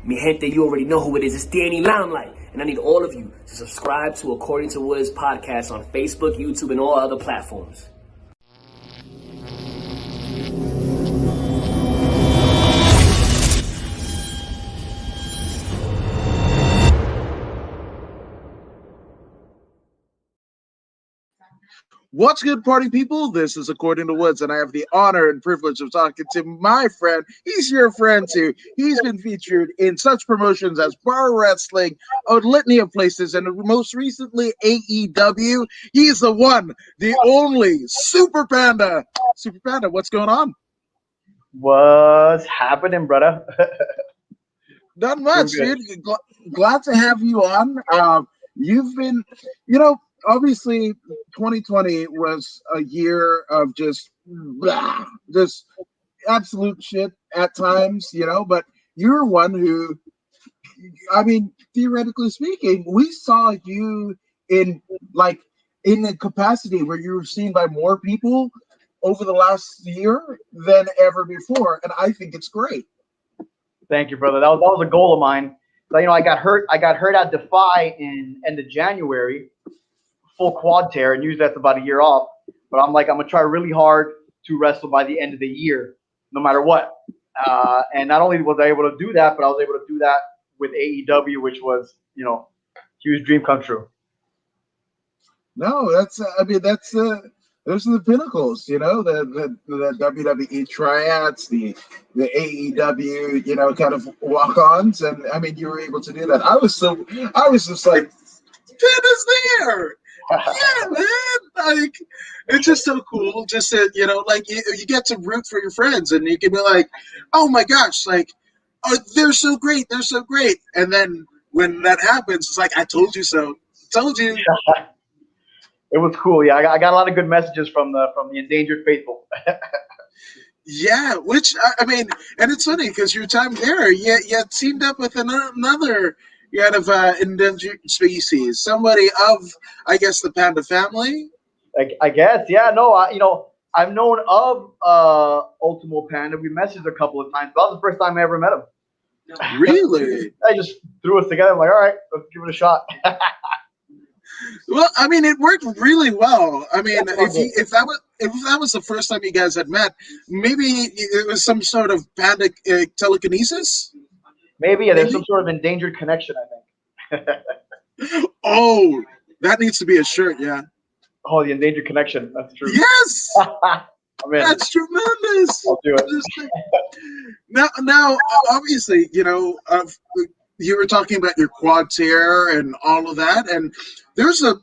Mi gente, you already know who it is. It's Danny Limelight. And I need all of you to subscribe to According to Woods podcast on Facebook, YouTube, and all other platforms. What's good, party people? This is According to Woods, and I have the honor and privilege of talking to my friend. He's your friend, too. He's been featured in such promotions as bar wrestling, a litany of places, and most recently, AEW. He's the one, the only Super Panda. Super Panda, what's going on? What's happening, brother? Not much, dude. Glad to have you on. You've been, obviously 2020 was a year of just absolute shit at times, but you're one who, theoretically speaking, we saw you in a capacity where you were seen by more people over the last year than ever before, and I think it's great. Thank you, brother. That was a goal of mine. So, I got hurt at Defy in end of January, full quad tear, and usually that's about a year off. But I'm gonna try really hard to wrestle by the end of the year, no matter what. And not only was I able to do that, but I was able to do that with AEW, which was, huge dream come true. No, those are the pinnacles, the WWE triads, the AEW, kind of walk-ons, and you were able to do that. I was just like, Panda's there. Yeah, man. It's just so cool. Just that, you get to root for your friends, and you can be like, oh my gosh, oh, they're so great, and then when that happens, it's like, I told you so. Told you. It was cool. Yeah, I got a lot of good messages from the endangered faithful. Yeah, which and it's funny because your time there, you teamed up with another kind of endangered species, somebody of, I guess, the panda family. I guess, yeah. No, I've known of Ultimo Panda. We messaged a couple of times. That was the first time I ever met him. Really? I just threw us together. I'm like, all right, let's give it a shot. Well, it worked really well. If that was the first time you guys had met, maybe it was some sort of panda telekinesis. Maybe, yeah. There's some sort of endangered connection, I think. Oh, that needs to be a shirt, yeah. Oh, the endangered connection. That's true. Yes. That's tremendous. I'll do it. Now, obviously, you were talking about your quad tear and all of that, and there's a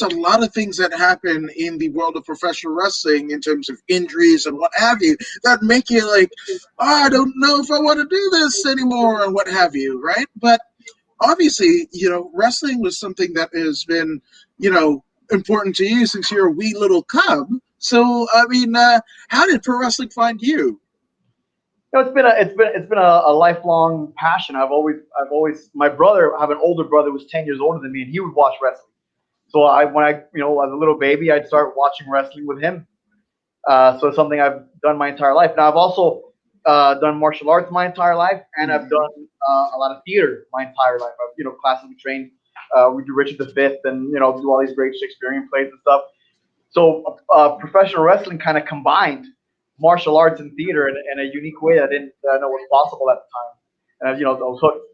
lot of things that happen in the world of professional wrestling in terms of injuries and what have you that make you like, I don't know if I want to do this anymore and what have you, right? But obviously, wrestling was something that has been, important to you since you're a wee little cub. So, how did pro wrestling find you? It's been a lifelong passion. I've always my brother, I have an older brother who was 10 years older than me, and he would watch wrestling. So when I as a little baby, I'd start watching wrestling with him. So it's something I've done my entire life. Now I've also done martial arts my entire life, and I've done a lot of theater my entire life. I've classically trained. We do Richard V, and do all these great Shakespearean plays and stuff. So professional wrestling kind of combined martial arts and theater in a unique way that I didn't know was possible at the time, and I was hooked.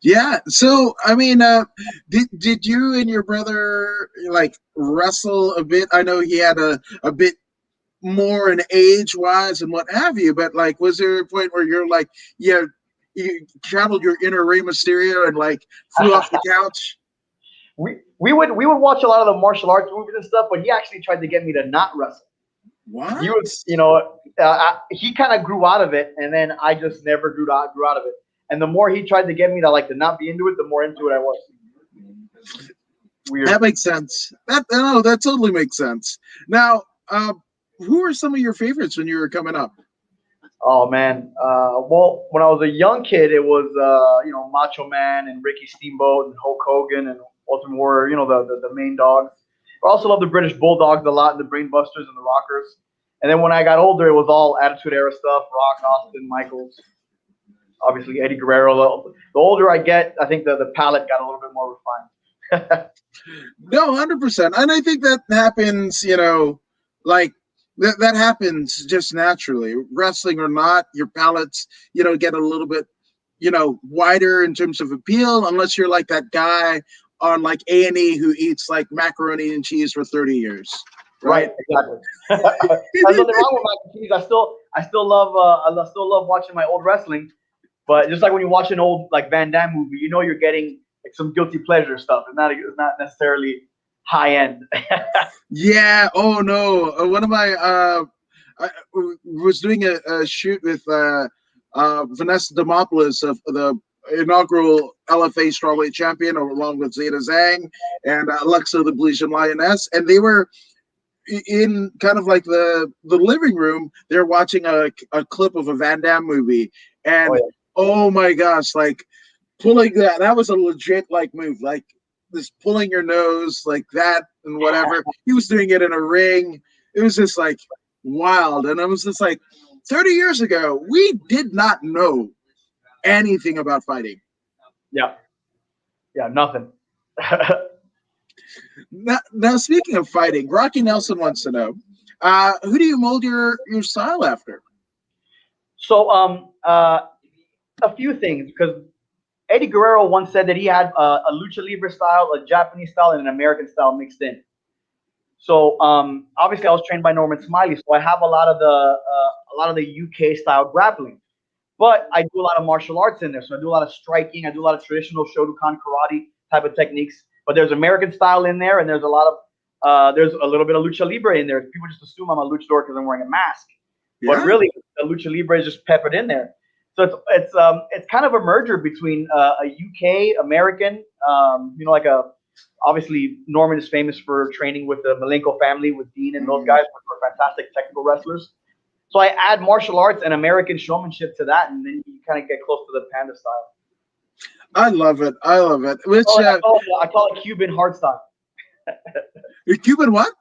Yeah. So did you and your brother wrestle a bit? I know he had a bit more in age wise and what have you, but was there a point where you're you channeled your inner Rey Mysterio and flew off the couch? We would watch a lot of the martial arts movies and stuff, but he actually tried to get me to not wrestle. What? He was, he kind of grew out of it, and then I just never grew out of it. And the more he tried to get me to not be into it, the more into it I was. Weird. That makes sense. That totally makes sense. Now, who are some of your favorites when you were coming up? Oh man, well, when I was a young kid, it was Macho Man and Ricky Steamboat and Hulk Hogan and Ultimate Warrior, the main dogs. I also love the British Bulldogs a lot, and the Brainbusters and the Rockers. And then when I got older, it was all Attitude Era stuff: Rock, Austin, Michaels. obviously Eddie Guerrero. The older I get, I think the palate got a little bit more refined. No, 100%. And I think that happens, like that happens just naturally. Wrestling or not, your palates, get a little bit, wider in terms of appeal, unless you're like that guy on like A&E who eats like macaroni and cheese for 30 years. Right, exactly. There's nothing wrong with mac and cheese. I still love watching my old wrestling. But just like when you watch an old like Van Damme movie, you're getting like some guilty pleasure stuff. It's not necessarily high end. Yeah. Oh no. One of my I was doing a shoot with Vanessa Demopoulos of the inaugural LFA strawweight champion, along with Zeta Zhang and Alexa the Belizean Lioness, and they were in kind of like the living room. They're watching a clip of a Van Damme movie, and oh my gosh, like pulling that was a legit like move, like this pulling your nose like that and whatever. He was doing it in a ring. It was just like wild. And I was just like, 30 years ago, we did not know anything about fighting. Yeah. Yeah, nothing. Now, speaking of fighting, Rocky Nelson wants to know, who do you mold your style after? So, a few things, because Eddie Guerrero once said that he had a lucha libre style, a Japanese style, and an American style mixed in. So, obviously, I was trained by Norman Smiley, so I have a lot of the UK style grappling. But I do a lot of martial arts in there. So I do a lot of striking. I do a lot of traditional Shotokan karate type of techniques. But there's American style in there, and there's there's a little bit of lucha libre in there. People just assume I'm a luchador because I'm wearing a mask. Yeah. But really, the lucha libre is just peppered in there. So it's kind of a merger between a UK American, obviously Norman is famous for training with the Malenko family, with Dean and those guys, which were fantastic technical wrestlers. So I add martial arts and American showmanship to that, and then you kind of get close to the Panda style. I love it. Which I call it Cuban hard style. Cuban what?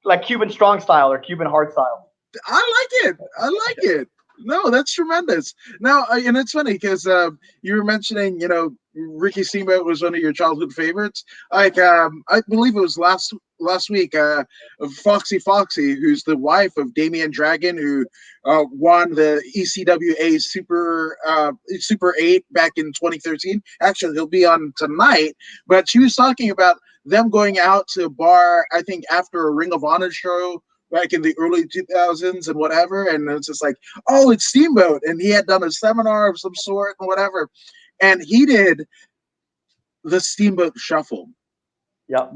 Like Cuban strong style or Cuban hard style. I like it. No, that's tremendous. Now, and it's funny because you were mentioning, Ricky Steamboat was one of your childhood favorites. Like, I believe it was last week, Foxy, who's the wife of Damian Dragon, who won the ECWA Super 8 back in 2013. Actually, he'll be on tonight. But she was talking about them going out to a bar, I think, after a Ring of Honor show back in the early 2000s and whatever. And it's just like, oh, it's Steamboat. And he had done a seminar of some sort and whatever. And he did the Steamboat Shuffle. Yeah.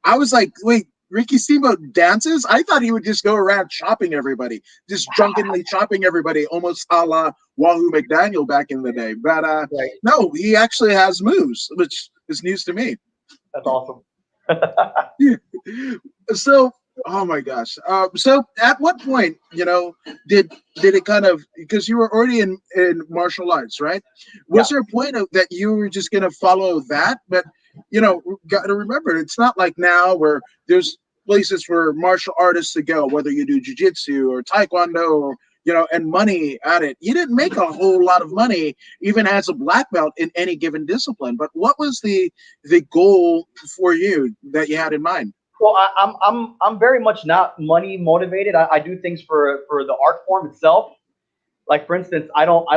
I was like, wait, Ricky Steamboat dances? I thought he would just go around chopping everybody, just drunkenly chopping everybody, almost a la Wahoo McDaniel back in the day. But no, he actually has moves, which is news to me. That's awesome. Yeah. So, oh my gosh. So at what point, did it kind of, because you were already in martial arts, right? Was there a point that you were just going to follow that? But, got to remember, it's not like now where there's places for martial artists to go, whether you do jiu-jitsu or taekwondo or, and money at it. You didn't make a whole lot of money, even as a black belt in any given discipline. But what was the goal for you that you had in mind? Well, I'm very much not money motivated. I do things for the art form itself. Like, for instance, I don't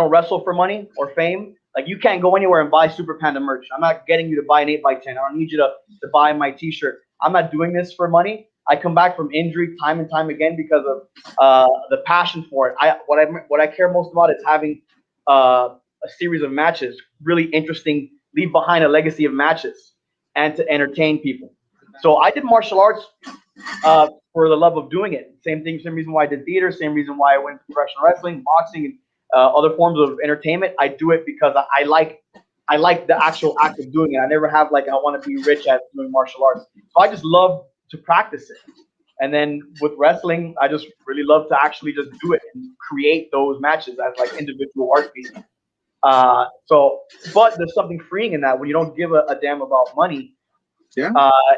wrestle for money or fame. Like, you can't go anywhere and buy Super Panda merch. I'm not getting you to buy an 8x10. I don't need you to buy my T-shirt. I'm not doing this for money. I come back from injury time and time again because of the passion for it. What I care most about is having a series of matches, really interesting, leave behind a legacy of matches, and to entertain people. So I did martial arts for the love of doing it. Same reason why I did theater, same reason why I went to professional wrestling, boxing, and other forms of entertainment. I do it because I like the actual act of doing it. I never have like I want to be rich at doing martial arts. So I just love to practice it. And then with wrestling, I just really love to actually just do it and create those matches as like individual art pieces. But there's something freeing in that when you don't give a damn about money. Yeah.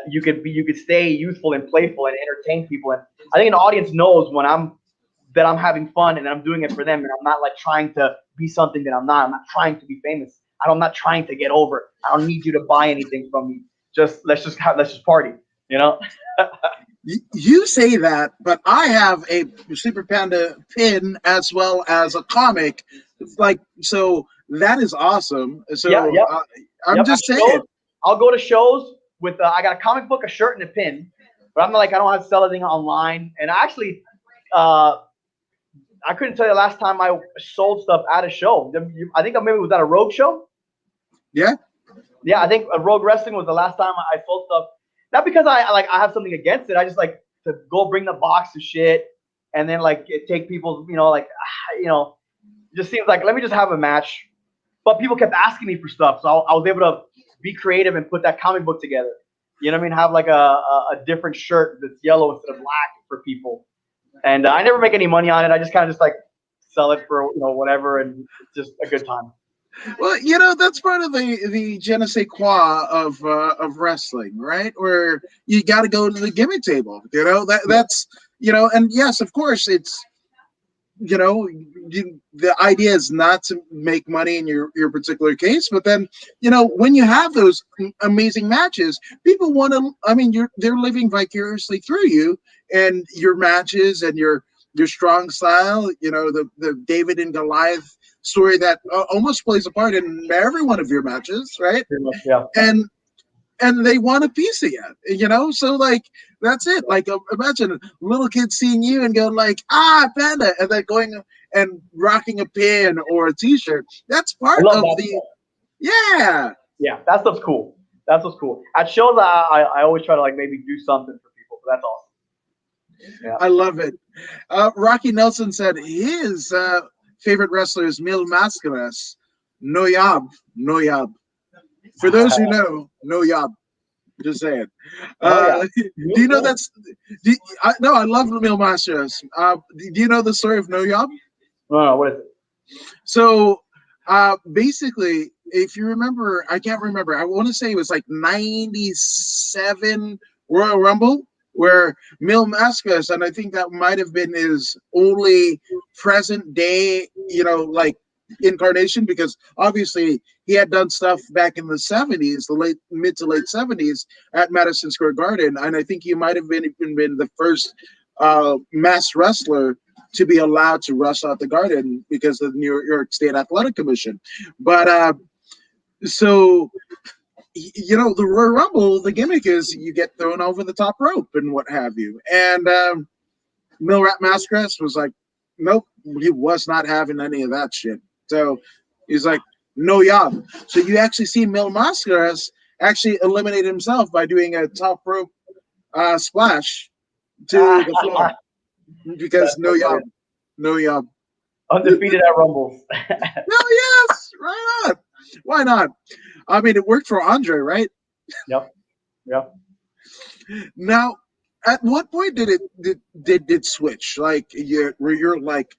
You could stay youthful and playful and entertain people. And I think an audience knows when I'm that I'm having fun and I'm doing it for them, and I'm not like trying to be something that I'm not. I'm not trying to be famous. I'm not trying to get over. I don't need you to buy anything from me. Let's just party, you know? You say that, but I have a Super Panda pin as well as a comic. Like, so that is awesome. Yeah, So yep, I'm yep. just At shows, saying. I'll go to shows with I got a comic book, a shirt, and a pin, but I'm not like I don't have to sell anything online. And actually, uh, I couldn't tell you the last time I sold stuff at a show. I think maybe it was at a Rogue show. Yeah. Yeah, I think Rogue Wrestling was the last time I sold stuff. Not because I have something against it. I just like to go bring the box of shit and then like take people's it just seems like let me just have a match. But people kept asking me for stuff, so I was able to be creative and put that comic book together. You know what I mean? Have like a different shirt that's yellow instead of black for people. And I never make any money on it. I just kind of just like sell it for whatever, and it's just a good time. Well, that's part of the je ne sais quoi of wrestling, right? Where you got to go to the gimmick table. That's and yes, of course, it's the idea is not to make money in your particular case, but then when you have those amazing matches, people want to. I mean, they're living vicariously through you and your matches and your strong style. The David and Goliath story that almost plays a part in every one of your matches, right? Pretty much, yeah. And they want a piece of you, so like that's it. Like imagine a little kid seeing you and going like, Panda, and then going and rocking a pin or a T-shirt. That's part I love of that the stuff. yeah. Yeah, that stuff's cool. That's what's cool. At shows, I always try to like maybe do something for people, but that's awesome. Yeah. I love it. Rocky Nelson said his favorite wrestler is Mil Mascaras. No Yab. For those who know, no Yab. Just saying. Oh yeah. Do you know that's? No, I love Mil Mascaras. Do you know the story of No Yab? No, what is it? So basically, if you remember, I can't remember. I want to say it was like '97 Royal Rumble where Mil Mascaras, and I think that might have been his only present day, like incarnation, because obviously he had done stuff back in the '70s, the mid to late '70s at Madison Square Garden, and I think he might have been the first mass wrestler to be allowed to wrestle at the Garden because of the New York State Athletic Commission. But so the Royal Rumble, the gimmick is you get thrown over the top rope and what have you. And Mil Mascaras was like, nope, he was not having any of that shit. So he's like, no yob. So you actually see Mil Mascaras actually eliminate himself by doing a top rope splash to the floor because no yob. Undefeated at Rumbles. Hell yes, right on. Why not? I mean, it worked for Andre, right? Yep. Now, at what point did it switch? Like, where you're like,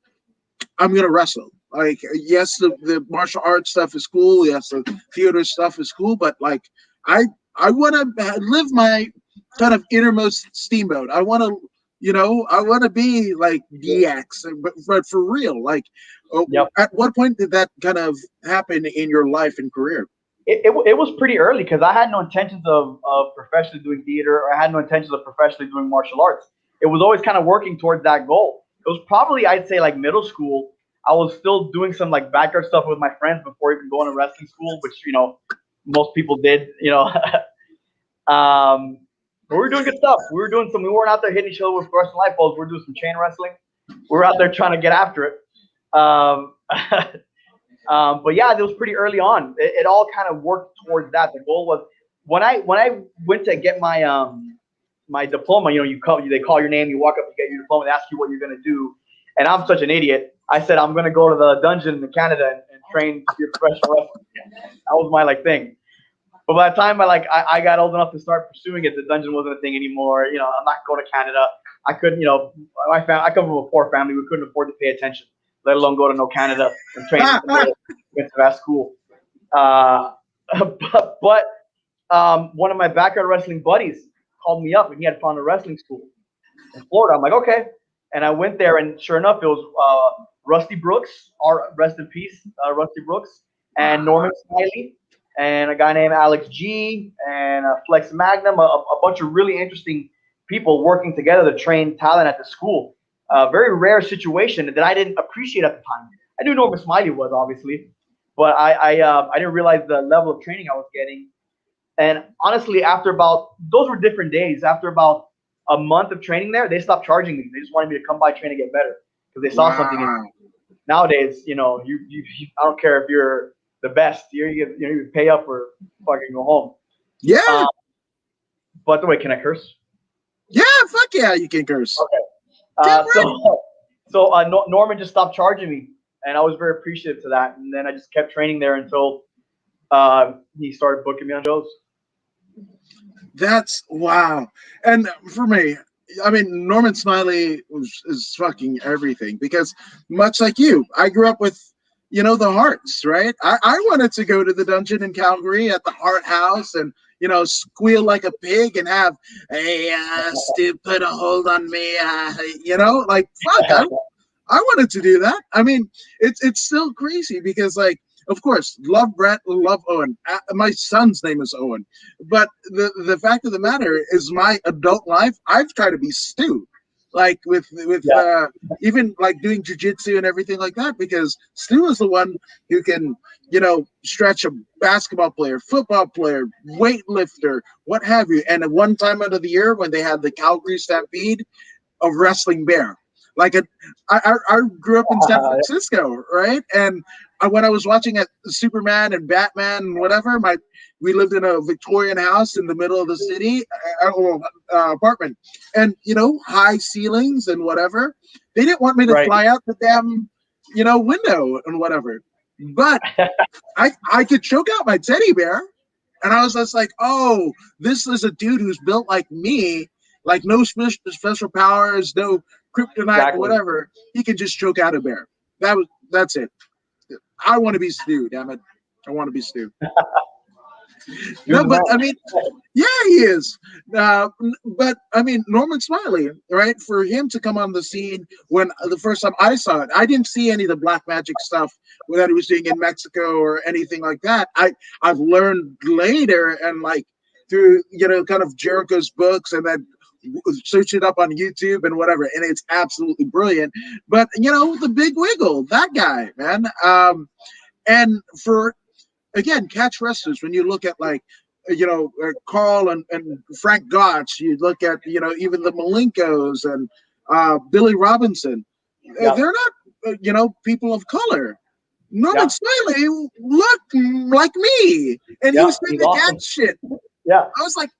I'm gonna wrestle. Like, yes, the martial arts stuff is cool. Yes, the theater stuff is cool. But like, I want to live my kind of innermost steamboat. I want to. I want to be like DX, but for real. Like, Yep. at what point did that kind of happen in your life and career? It was pretty early because I had no intentions of professionally doing theater, or I had no intentions of professionally doing martial arts. It was always kind of working towards that goal. It was probably, I'd say, like middle school. I was still doing some like backyard stuff with my friends before even going to wrestling school, which most people did. But we were doing good stuff. We weren't out there hitting each other with fluorescent light bulbs. We were doing some chain wrestling. We were out there trying to get after it. But yeah, it was pretty early on. It all kind of worked towards that. The goal was when I went to get my my diploma. They call your name, you walk up, you get your diploma, they ask you what you're gonna do. And I'm such an idiot. I said I'm gonna go to the dungeon in Canada and train to be a professional wrestler. That was my thing. But by the time I got old enough to start pursuing it, the dungeon wasn't a thing anymore. I'm not going to Canada. I couldn't. I come from a poor family. We couldn't afford to pay attention, let alone go to Canada and train went to that school. But one of my backyard wrestling buddies called me up, and he had found a wrestling school in Florida. I'm like, okay. And I went there, and sure enough, it was Rusty Brooks, our rest in peace, Rusty Brooks, and Norman Smiley, and a guy named Alex G, and Flex Magnum, a bunch of really interesting people working together to train talent at the school. Very rare situation that I didn't appreciate at the time. I knew Norman Smiley was obviously, but I didn't realize the level of training I was getting. And honestly, after about those were different days. After about a month of training there, they stopped charging me. They just wanted me to come by, train, and get better because they saw something in me. Nowadays, you I don't care if you're the best. You pay up or fucking go home. Yeah. By the way, can I curse? Yeah, fuck yeah, you can curse. Okay. Norman just stopped charging me, and I was very appreciative to that. And then I just kept training there until he started booking me on shows. That's wow. And for me, I mean, Norman Smiley is fucking everything because much like you, I grew up with, the Hearts, right? I wanted to go to the dungeon in Calgary at the Heart House and, squeal like a pig and have, hey, Stu, put a hold on me, like, fuck, I wanted to do that. I mean, it's still crazy because, like, of course, love Brett, love Owen. My son's name is Owen. But the fact of the matter is my adult life, I've tried to be Stu. Like with even like doing jiu-jitsu and everything like that, because Stu is the one who can, stretch a basketball player, football player, weightlifter, what have you. And at one time out of the year when they had the Calgary Stampede, a wrestling bear. Like I grew up in San Francisco, right? And when I was watching Superman and Batman and whatever, we lived in a Victorian house in the middle of the city, apartment, and high ceilings and whatever. They didn't want me to fly out the damn window and whatever, but I could choke out my teddy bear, and I was just like, oh, this is a dude who's built like me. Like no special powers, no kryptonite, or whatever. He can just choke out a bear. That's it. I want to be Stu, damn it. I want to be Stu. No, but I mean, yeah, he is. But I mean, Norman Smiley, right? For him to come on the scene when the first time I saw it, I didn't see any of the black magic stuff that he was doing in Mexico or anything like that. I've learned later and like through kind of Jericho's books and then search it up on YouTube and whatever, and it's absolutely brilliant. But the Big Wiggle, that guy, man. And for again, catch wrestlers, when you look at like Carl and Frank Gotch, you look at even the Malenkos and Billy Robinson. They're not people of color. Norman Smiley looked like me, and he was saying the awesome. cat shit. Yeah, I was like,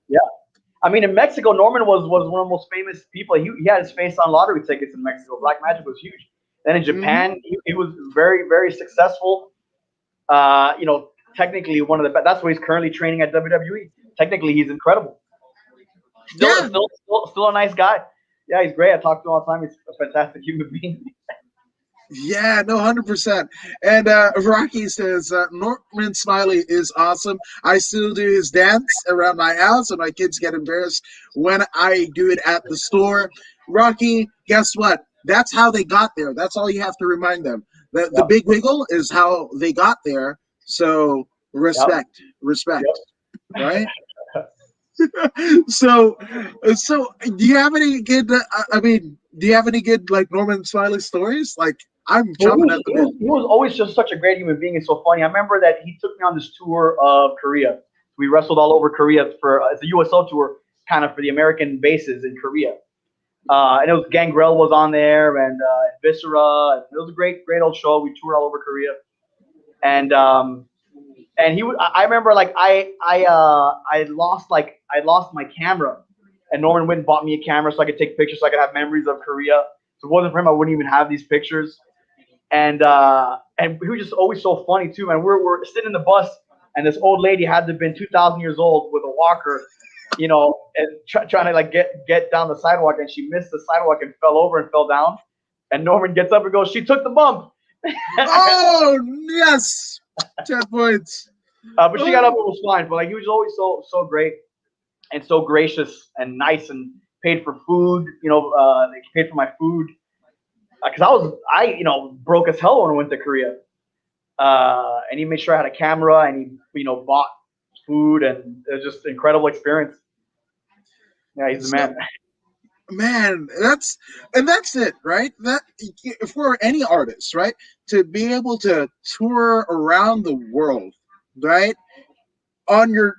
I mean, in Mexico, Norman was one of the most famous people. He had his face on lottery tickets in Mexico. Black Magic was huge. Then in Japan, he was very, very successful. Technically one of the best. That's why he's currently training at WWE. Technically, he's incredible. Still a nice guy. Yeah, he's great. I talk to him all the time. He's a fantastic human being. Yeah, no, 100%. And Rocky says, Norman Smiley is awesome. I still do his dance around my house, and my kids get embarrassed when I do it at the store. Rocky, guess what? That's how they got there. That's all you have to remind them. The Big Wiggle is how they got there. So respect, right? So do you have any good? Do you have any good like Norman Smiley stories? Like I'm chomping at the bit. He was always just such a great human being and so funny. I remember that he took me on this tour of Korea. We wrestled all over Korea for it's a USO tour, kind of for the American bases in Korea. And it was Gangrel was on there and Viscera. It was a great old show. We toured all over Korea, and I remember like I lost my camera, and Norman went and bought me a camera so I could take pictures so I could have memories of Korea. So if it wasn't for him, I wouldn't even have these pictures. And he was just always so funny too, man. We're sitting in the bus, and this old lady had to have been 2,000 years old with a walker, and trying to like get down the sidewalk, and she missed the sidewalk and fell over and fell down. And Norman gets up and goes, "She took the bump." Oh yes, 10 points. But she got up and was fine. But like he was always so great and so gracious and nice and paid for food. They paid for my food. because I broke as hell when I went to Korea. And he made sure I had a camera, and he bought food, and it was just an incredible experience. Yeah, he's the So, man. man, that's it, right? That for any artist, right, to be able to tour around the world, right, on your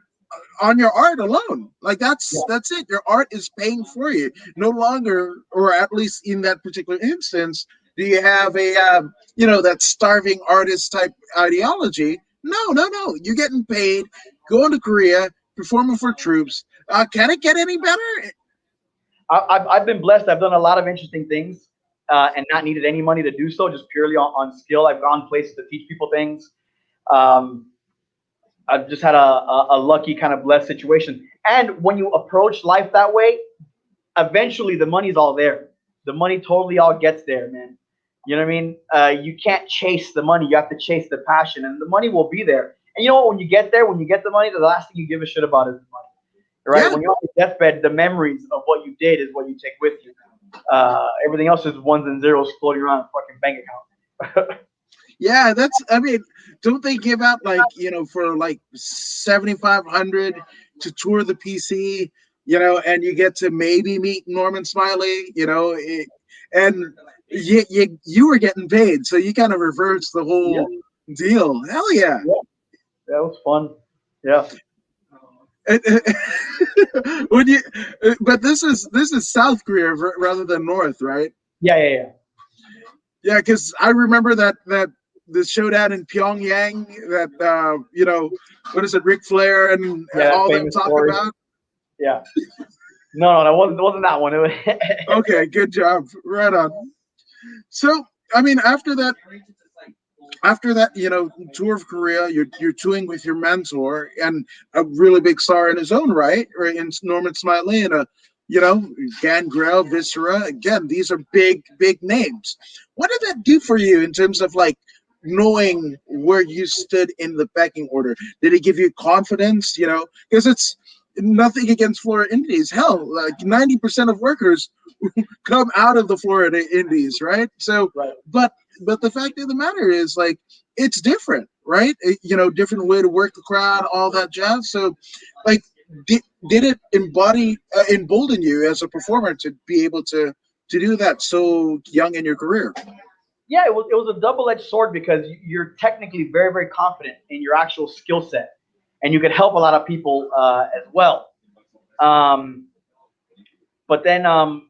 art alone, like Yeah. that's it. Your art is paying for you. No longer, or at least in that particular instance, do you have a that starving artist type ideology. No, no, no, you're getting paid, going to Korea, performing for troops. Can it get any better? I've been blessed. I've done a lot of interesting things, and not needed any money to do so, just purely on skill. I've gone places to teach people things. Um, I've just had a lucky kind of blessed situation. And when you approach life that way, eventually the money's all there. The money totally all gets there, man. You know what I mean? You can't chase the money. You have to chase the passion, and the money will be there. And you know what? When you get there, when you get the money, the last thing you give a shit about is the money, right? Yeah, When you're on your deathbed, the memories of what you did is what you take with you. Everything else is ones and zeros floating around a fucking bank account. yeah. That's. I mean, don't they give out like for like 7,500 to tour the PC? And you get to maybe meet Norman Smiley. And you were getting paid, so you kind of reverse the Yeah, whole deal. Hell yeah. yeah, that was fun. Yeah, When you, but this is South Korea rather than North, right? yeah, yeah, yeah. Yeah, because I remember that the showdown in Pyongyang that what is it, Ric Flair and Yeah, that all them famous talk story. about. Yeah. No, no, that wasn't that one. It was, Okay, good job, right on. So I mean, after that, tour of Korea, you're touring with your mentor and a really big star in his own right, in Norman Smiley and you know, Gangrel, Viscera. Again, these are big names. What did that do for you in terms of like knowing where you stood in the pecking order? Did it give you confidence? Because it's nothing against Florida Indies. Hell, like 90% of workers come out of the Florida Indies, right? So, right. but the fact of the matter is, like, it's different, right? Different way to work the crowd, all that jazz. So, like, did it embolden you as a performer to be able to do that so young in your career? Yeah, it was a double edged sword because you're technically very very confident in your actual skill set, and you can help a lot of people as well. Um, but then I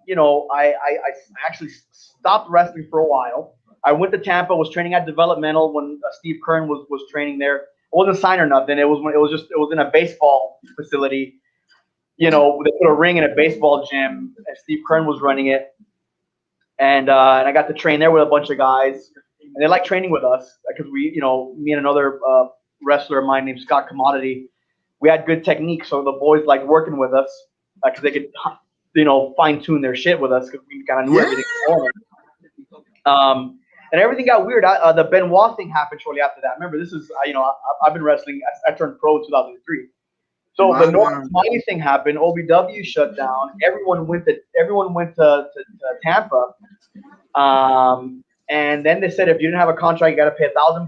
actually stopped wrestling for a while. I went to Tampa, was training at developmental when Steve Kern was training there. I wasn't signed or nothing. It was in a baseball facility. They put a ring in a baseball gym, and Steve Kern was running it, and I got to train there with a bunch of guys, and they liked training with us because me and another wrestler of mine named Scott Commodity, we had good technique, so the boys liked working with us because they could, fine tune their shit with us because we kind of knew Yeah. everything. And everything got weird. The Benoit thing happened shortly after that. Remember, this is I've been wrestling. I turned pro in 2003. So the North Wow. Smiley thing happened. OVW shut down. Everyone went to Tampa. And then they said if you didn't have a contract, you got to pay $1,000,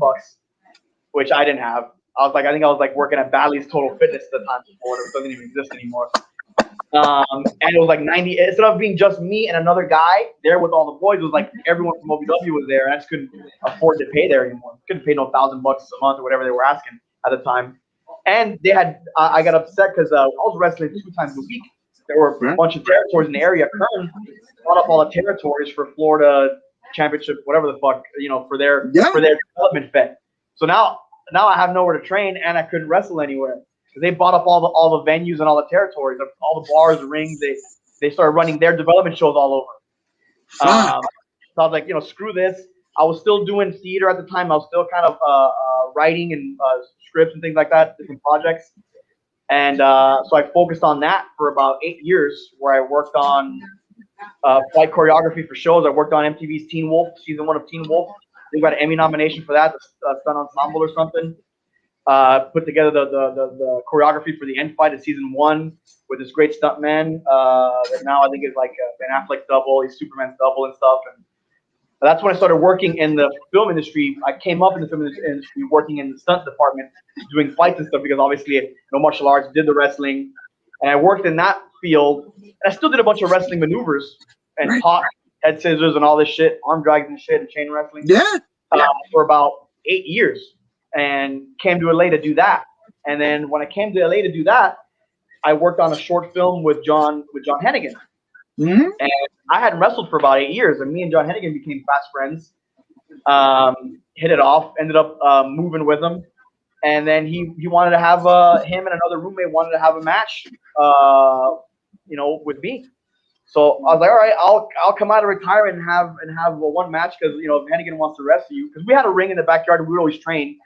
which I didn't have. I think I was like working at Bally's Total Fitness at the time before it doesn't even exist anymore. And it was like 90. Instead of being just me and another guy there with all the boys, it was like everyone from OVW was there, and I just couldn't afford to pay there anymore. Couldn't pay no $1,000 a month or whatever they were asking at the time. And they had, I got upset because I was wrestling 2 times a week. There were a Right. bunch of territories in the area. Kern bought up all the territories for Florida Championship, whatever the fuck, for their Yeah. development fed. So now I have nowhere to train, and I couldn't wrestle anywhere because they bought up all the venues and all the territories, all the bars, the rings. They started running their development shows all over. Fuck. So I was like, screw this. I was still doing theater at the time. I was still kind of writing and scripts and things like that, different projects. And so I focused on that for about 8 years, where I worked on fight choreography for shows. I worked on MTV's Teen Wolf, season 1 of Teen Wolf. We got an Emmy nomination for that, the stunt ensemble or something. Put together the choreography for the end fight of season 1 with this great stuntman that now I think is like Ben Affleck's double, he's Superman's double and stuff. That's when I started working in the film industry. I came up in the film industry working in the stunt department, doing fights and stuff because obviously no martial arts, did the wrestling, and I worked in that field. And I still did a bunch of wrestling maneuvers and Right. taught head scissors and all this shit, arm drags and shit, and chain wrestling Yeah. for about 8 years, and came to LA to do that. And then when I came to LA to do that, I worked on a short film with John Hennigan. Hmm. And I hadn't wrestled for about 8 years, and me and John Hennigan became fast friends. Hit it off. Ended up moving with him, and then he wanted to have him and another roommate wanted to have a match, with me. So I was like, all right, I'll come out of retirement and have one match because if Hennigan wants to wrestle you, because we had a ring in the backyard and we would always train,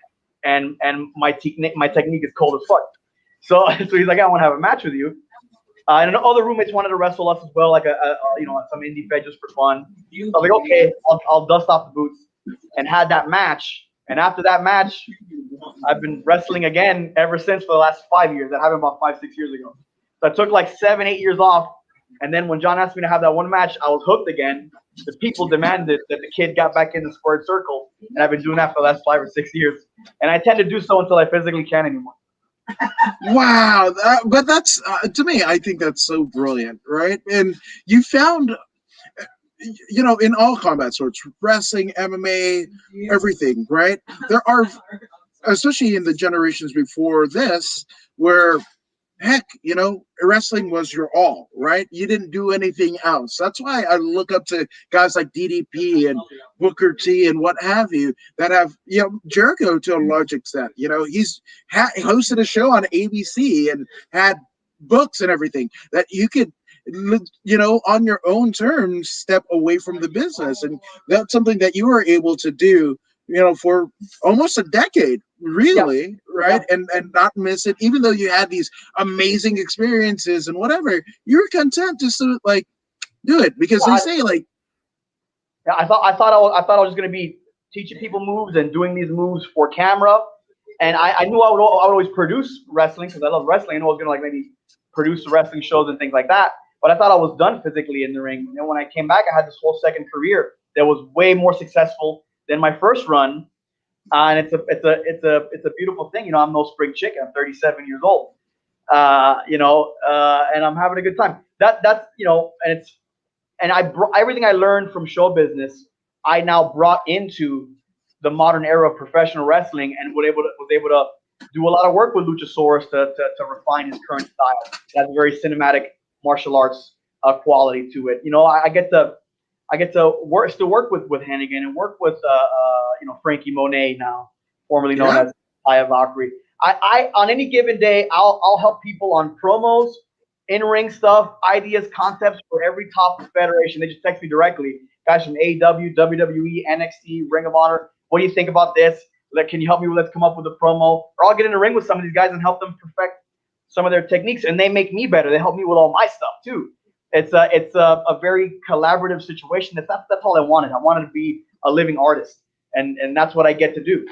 and my technique is cold as fuck. So he's like, I want to have a match with you. And other roommates wanted to wrestle us as well, like some indie fed just for fun. I was like, okay, I'll dust off the boots, and had that match. And after that match, I've been wrestling again ever since for the last 5 years. That happened about 5-6 years ago. So I took like 7-8 years off, and then when John asked me to have that one match, I was hooked again. The people demanded that the kid got back in the squared circle, and I've been doing that for the last 5 or 6 years. And I tend to do so until I physically can't anymore. Wow. But that's, to me, I think that's so brilliant, right? And you found, in all combat sports, wrestling, MMA, everything, right? There are, especially in the generations before this, where heck, wrestling was your all, right? You didn't do anything else. That's why I look up to guys like DDP and Booker T and what have you that have, Jericho to a large extent. He's hosted a show on ABC and had books and everything that you could, on your own terms, step away from the business. And that's something that you were able to do, for almost a decade, really, right? Yeah. And not miss it, even though you had these amazing experiences and whatever. You were content just to do it because they say I thought I was just gonna be teaching people moves and doing these moves for camera, and I knew I would always produce wrestling because I love wrestling. I knew I was gonna maybe produce wrestling shows and things like that. But I thought I was done physically in the ring. And when I came back, I had this whole second career that was way more successful than my first run. And it's a beautiful thing. I'm no spring chicken. I'm 37 years old. And I'm having a good time. And I brought everything I learned from show business, I now brought into the modern era of professional wrestling, and was able to do a lot of work with Luchasaurus to refine his current style. It has a very cinematic martial arts quality to it. I get to work with Hannigan and work with Frankie Monet now, formerly known as Aya Valkyrie. I on any given day I'll help people on promos, in-ring stuff, ideas, concepts for every top federation. They just text me directly. Guys from AEW, WWE, NXT, Ring of Honor. What do you think about this? Can you help me? Let's come up with a promo. Or I'll get in the ring with some of these guys and help them perfect some of their techniques, and they make me better. They help me with all my stuff too. It's a very collaborative situation. That's all I wanted. I wanted to be a living artist, and that's what I get to do.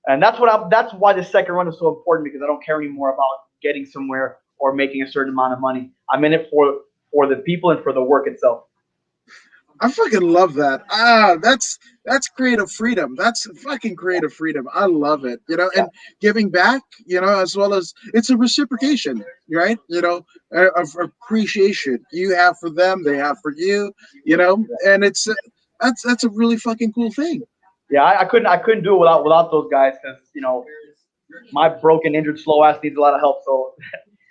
And that's why the second run is so important, because I don't care anymore about getting somewhere or making a certain amount of money. I'm in it for the people and for the work itself. I fucking love that. That's creative freedom. That's fucking creative freedom. I love it. And giving back, as well as it's a reciprocation, right? Of appreciation you have for them, they have for you, and it's that's a really fucking cool thing. Yeah, I couldn't do it without those guys, because my broken, injured, slow ass needs a lot of help. So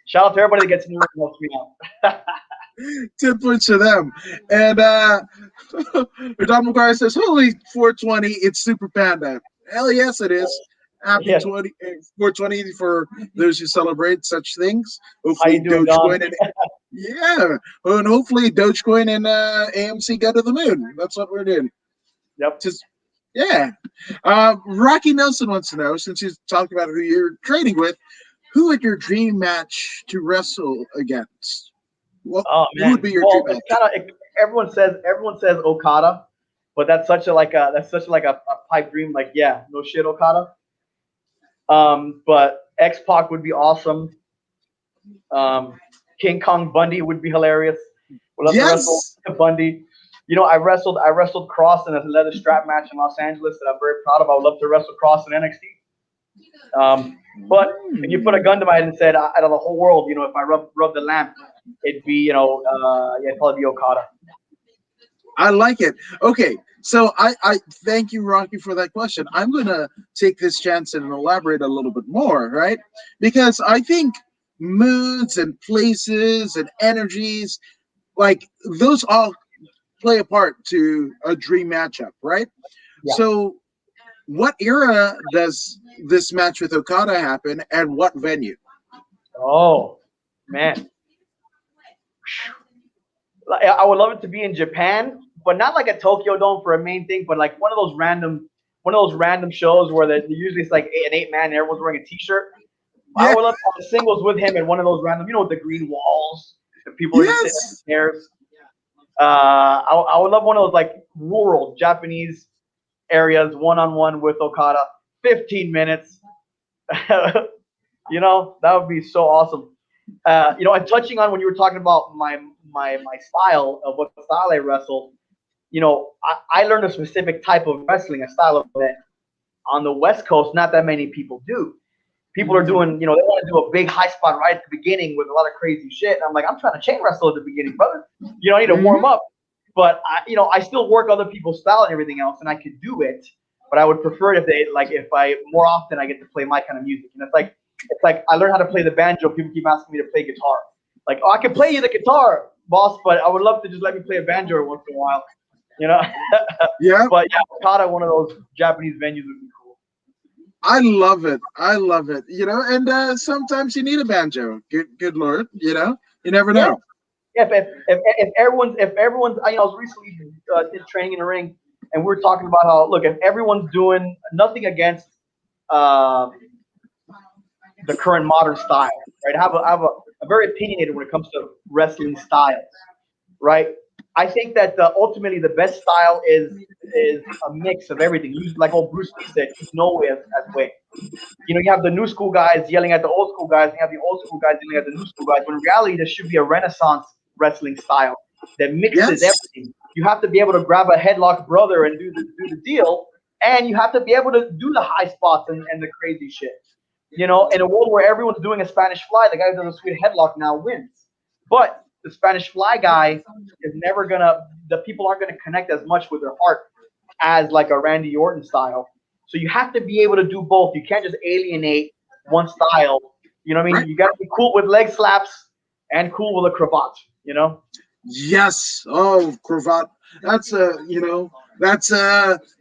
shout out to everybody that gets in the ring and helps me out. 10 points to them. And Don McGuire says, holy 420, it's Super Panda. Hell yes, it is. Happy 420 for those who celebrate such things. Hopefully Dogecoin and hopefully Dogecoin and AMC go to the moon. That's what we're doing. Yep. Rocky Nelson wants to know, since he's talking about who you're trading with, who would your dream match to wrestle against? Who would be your dream match? Everyone says Okada, but that's such a pipe dream. No shit, Okada. But X-Pac would be awesome. King Kong Bundy would be hilarious. We'll have to wrestle Bundy. I wrestled Cross in a leather strap match in Los Angeles that I'm very proud of. I would love to wrestle Cross in NXT. But if you put a gun to my head and said, out of the whole world, if I rub the lamp, it'd be, yeah, it'd probably be Okada. I like it. Okay, so I thank you, Rocky, for that question. I'm going to take this chance and elaborate a little bit more, right? Because I think moods and places and energies, like those all play a part to a dream matchup, right? Yeah. So, what era does this match with Okada happen, and what venue? Oh, man. I would love it to be in Japan, but not like a Tokyo Dome for a main thing, but like one of those random shows where usually it's like an 8-man and everyone's wearing a T-shirt. Yeah. I would love to have singles with him in one of those random, with the green walls, the people are just sitting on the chairs. I would love one of those like rural Japanese areas, one-on-one with Okada, 15 minutes. That would be so awesome. And touching on when you were talking about my style of what style I wrestle, I learned a specific type of wrestling, a style of that on the West Coast, not that many people do. People are doing, they want to do a big high spot right at the beginning with a lot of crazy shit. And I'm like, I'm trying to chain wrestle at the beginning, brother. I need to warm up. But I still work other people's style and everything else, and I could do it. But I would prefer it if I more often I get to play my kind of music. And it's like I learned how to play the banjo. People keep asking me to play guitar. Like, I can play you the guitar, boss, but I would love to just let me play a banjo once in a while. Yeah. But yeah, Okada, one of those Japanese venues would be cool. I love it. And sometimes you need a banjo. Good Lord, you never know. Yeah, if everyone's, I was recently did training in the ring, and we were talking about how, look, if everyone's doing nothing against the current modern style, right? I have a very opinionated when it comes to wrestling styles, right? I think that ultimately the best style is a mix of everything. Like old Bruce Lee said, use no way as way. You have the new school guys yelling at the old school guys, and you have the old school guys yelling at the new school guys. When in reality, there should be a Renaissance wrestling style that mixes everything. You have to be able to grab a headlock brother and do the deal, and you have to be able to do the high spots and the crazy shit. In a world where everyone's doing a Spanish fly, the guy who does a sweet headlock now wins. But the Spanish fly guy is never the people aren't gonna connect as much with their heart as like a Randy Orton style. So you have to be able to do both. You can't just alienate one style. You know what I mean? Right. You got to be cool with leg slaps and cool with a cravat. Yes. Oh, cravat. That's that's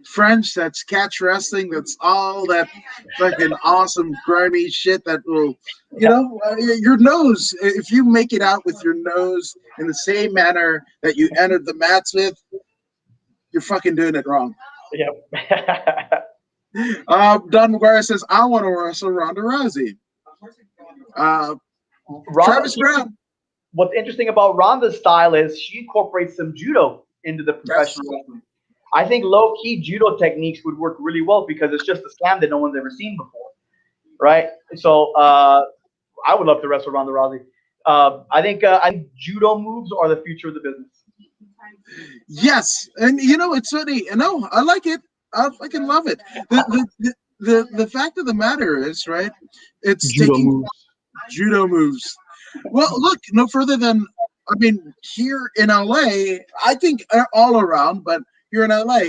French. That's catch wrestling. That's all that fucking awesome grimy shit that will, your nose. If you make it out with your nose in the same manner that you entered the mats with, you're fucking doing it wrong. Yep. Don McGuire says, I want to wrestle Ronda Rousey. Travis Brown. What's interesting about Ronda's style is she incorporates some judo into the professional wrestling. I think low-key judo techniques would work really well because it's just a slam that no one's ever seen before, right? So I would love to wrestle Ronda Rousey. I think judo moves are the future of the business. Yes, and it's funny. No, I like it. I fucking love it. The fact of the matter is, right? It's judo moves. Well, look, no further than here in LA, I think all around, but here in LA,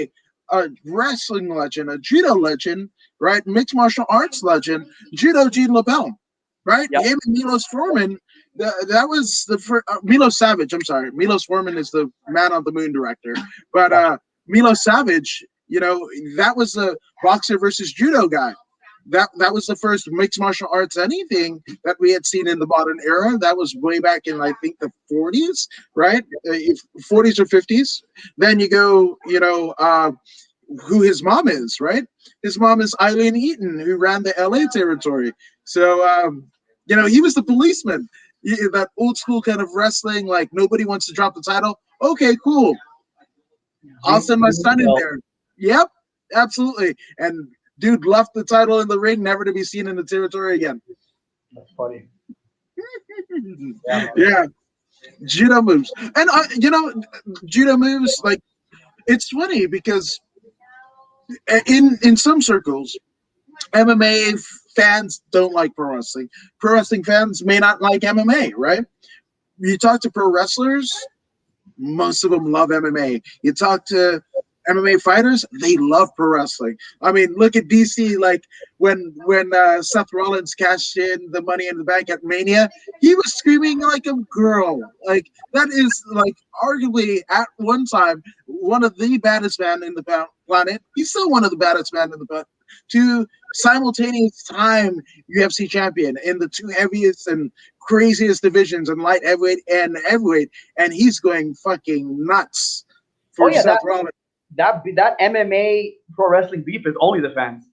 a wrestling legend, a judo legend, right? Mixed martial arts legend, Judo Gene LaBelle, right? Yep. Him and Milos Forman. That was the first. Milos Savage. I'm sorry, Milos Forman is the Man on the Moon director, but Milos Savage, that was the boxer versus judo guy. That was the first mixed martial arts anything that we had seen in the modern era. That was way back in, I think, the 40s, right? 40s or 50s. Then you go, who his mom is, right? His mom is Eileen Eaton, who ran the LA territory. So, he was the policeman. That old school kind of wrestling, like nobody wants to drop the title. Okay, cool. I'll send my son in there. Yep, absolutely. And dude left the title in the ring, never to be seen in the territory again. That's funny. Yeah. Judo moves, and judo moves. Like it's funny because in some circles, MMA fans don't like pro wrestling. Pro wrestling fans may not like MMA. Right? You talk to pro wrestlers, most of them love MMA. You talk to MMA fighters, they love pro wrestling. I mean, look at DC. Like when Seth Rollins cashed in the Money in the Bank at Mania, he was screaming like a girl. Like that is like arguably at one time one of the baddest men in the planet. He's still one of the baddest men in the planet. To simultaneous time UFC champion in the two heaviest and craziest divisions in light heavyweight, and he's going fucking nuts Oh for yeah, Seth Rollins. that MMA pro wrestling beef is only the fans.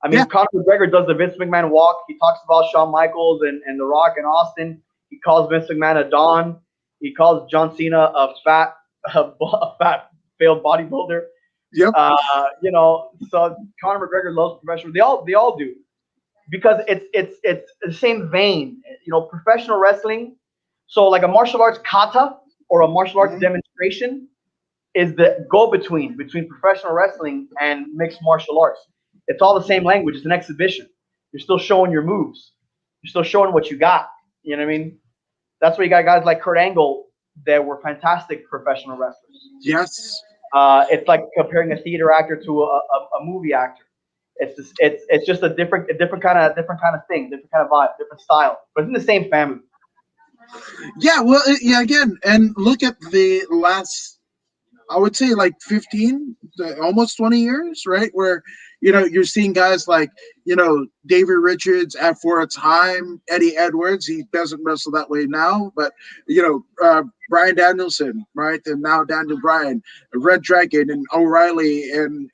I mean, Yeah. Conor McGregor does the Vince McMahon walk. He talks about Shawn Michaels and The Rock and Austin. He calls Vince McMahon a Don. He calls John Cena a fat failed bodybuilder. Yep. So Conor McGregor loves professional. They all do, because it's the same vein. Professional wrestling. So like a martial arts kata or a martial arts demonstration is the go between professional wrestling and mixed martial arts. It's all the same language. It's an exhibition. You're still showing your moves. You're still showing what you got. You know what I mean? That's why you got guys like Kurt Angle that were fantastic professional wrestlers. Yes. It's like comparing a theater actor to a movie actor. It's just a different kind of thing, different kind of vibe, different style, but it's in the same family. Yeah. Well, yeah. Again, and look at the last, I would say like 15, almost 20 years, right? Where, you're seeing guys like, David Richards for a time, Eddie Edwards. He doesn't wrestle that way now, but, Brian Danielson, right? And now Daniel Bryan, Red Dragon, and O'Reilly, and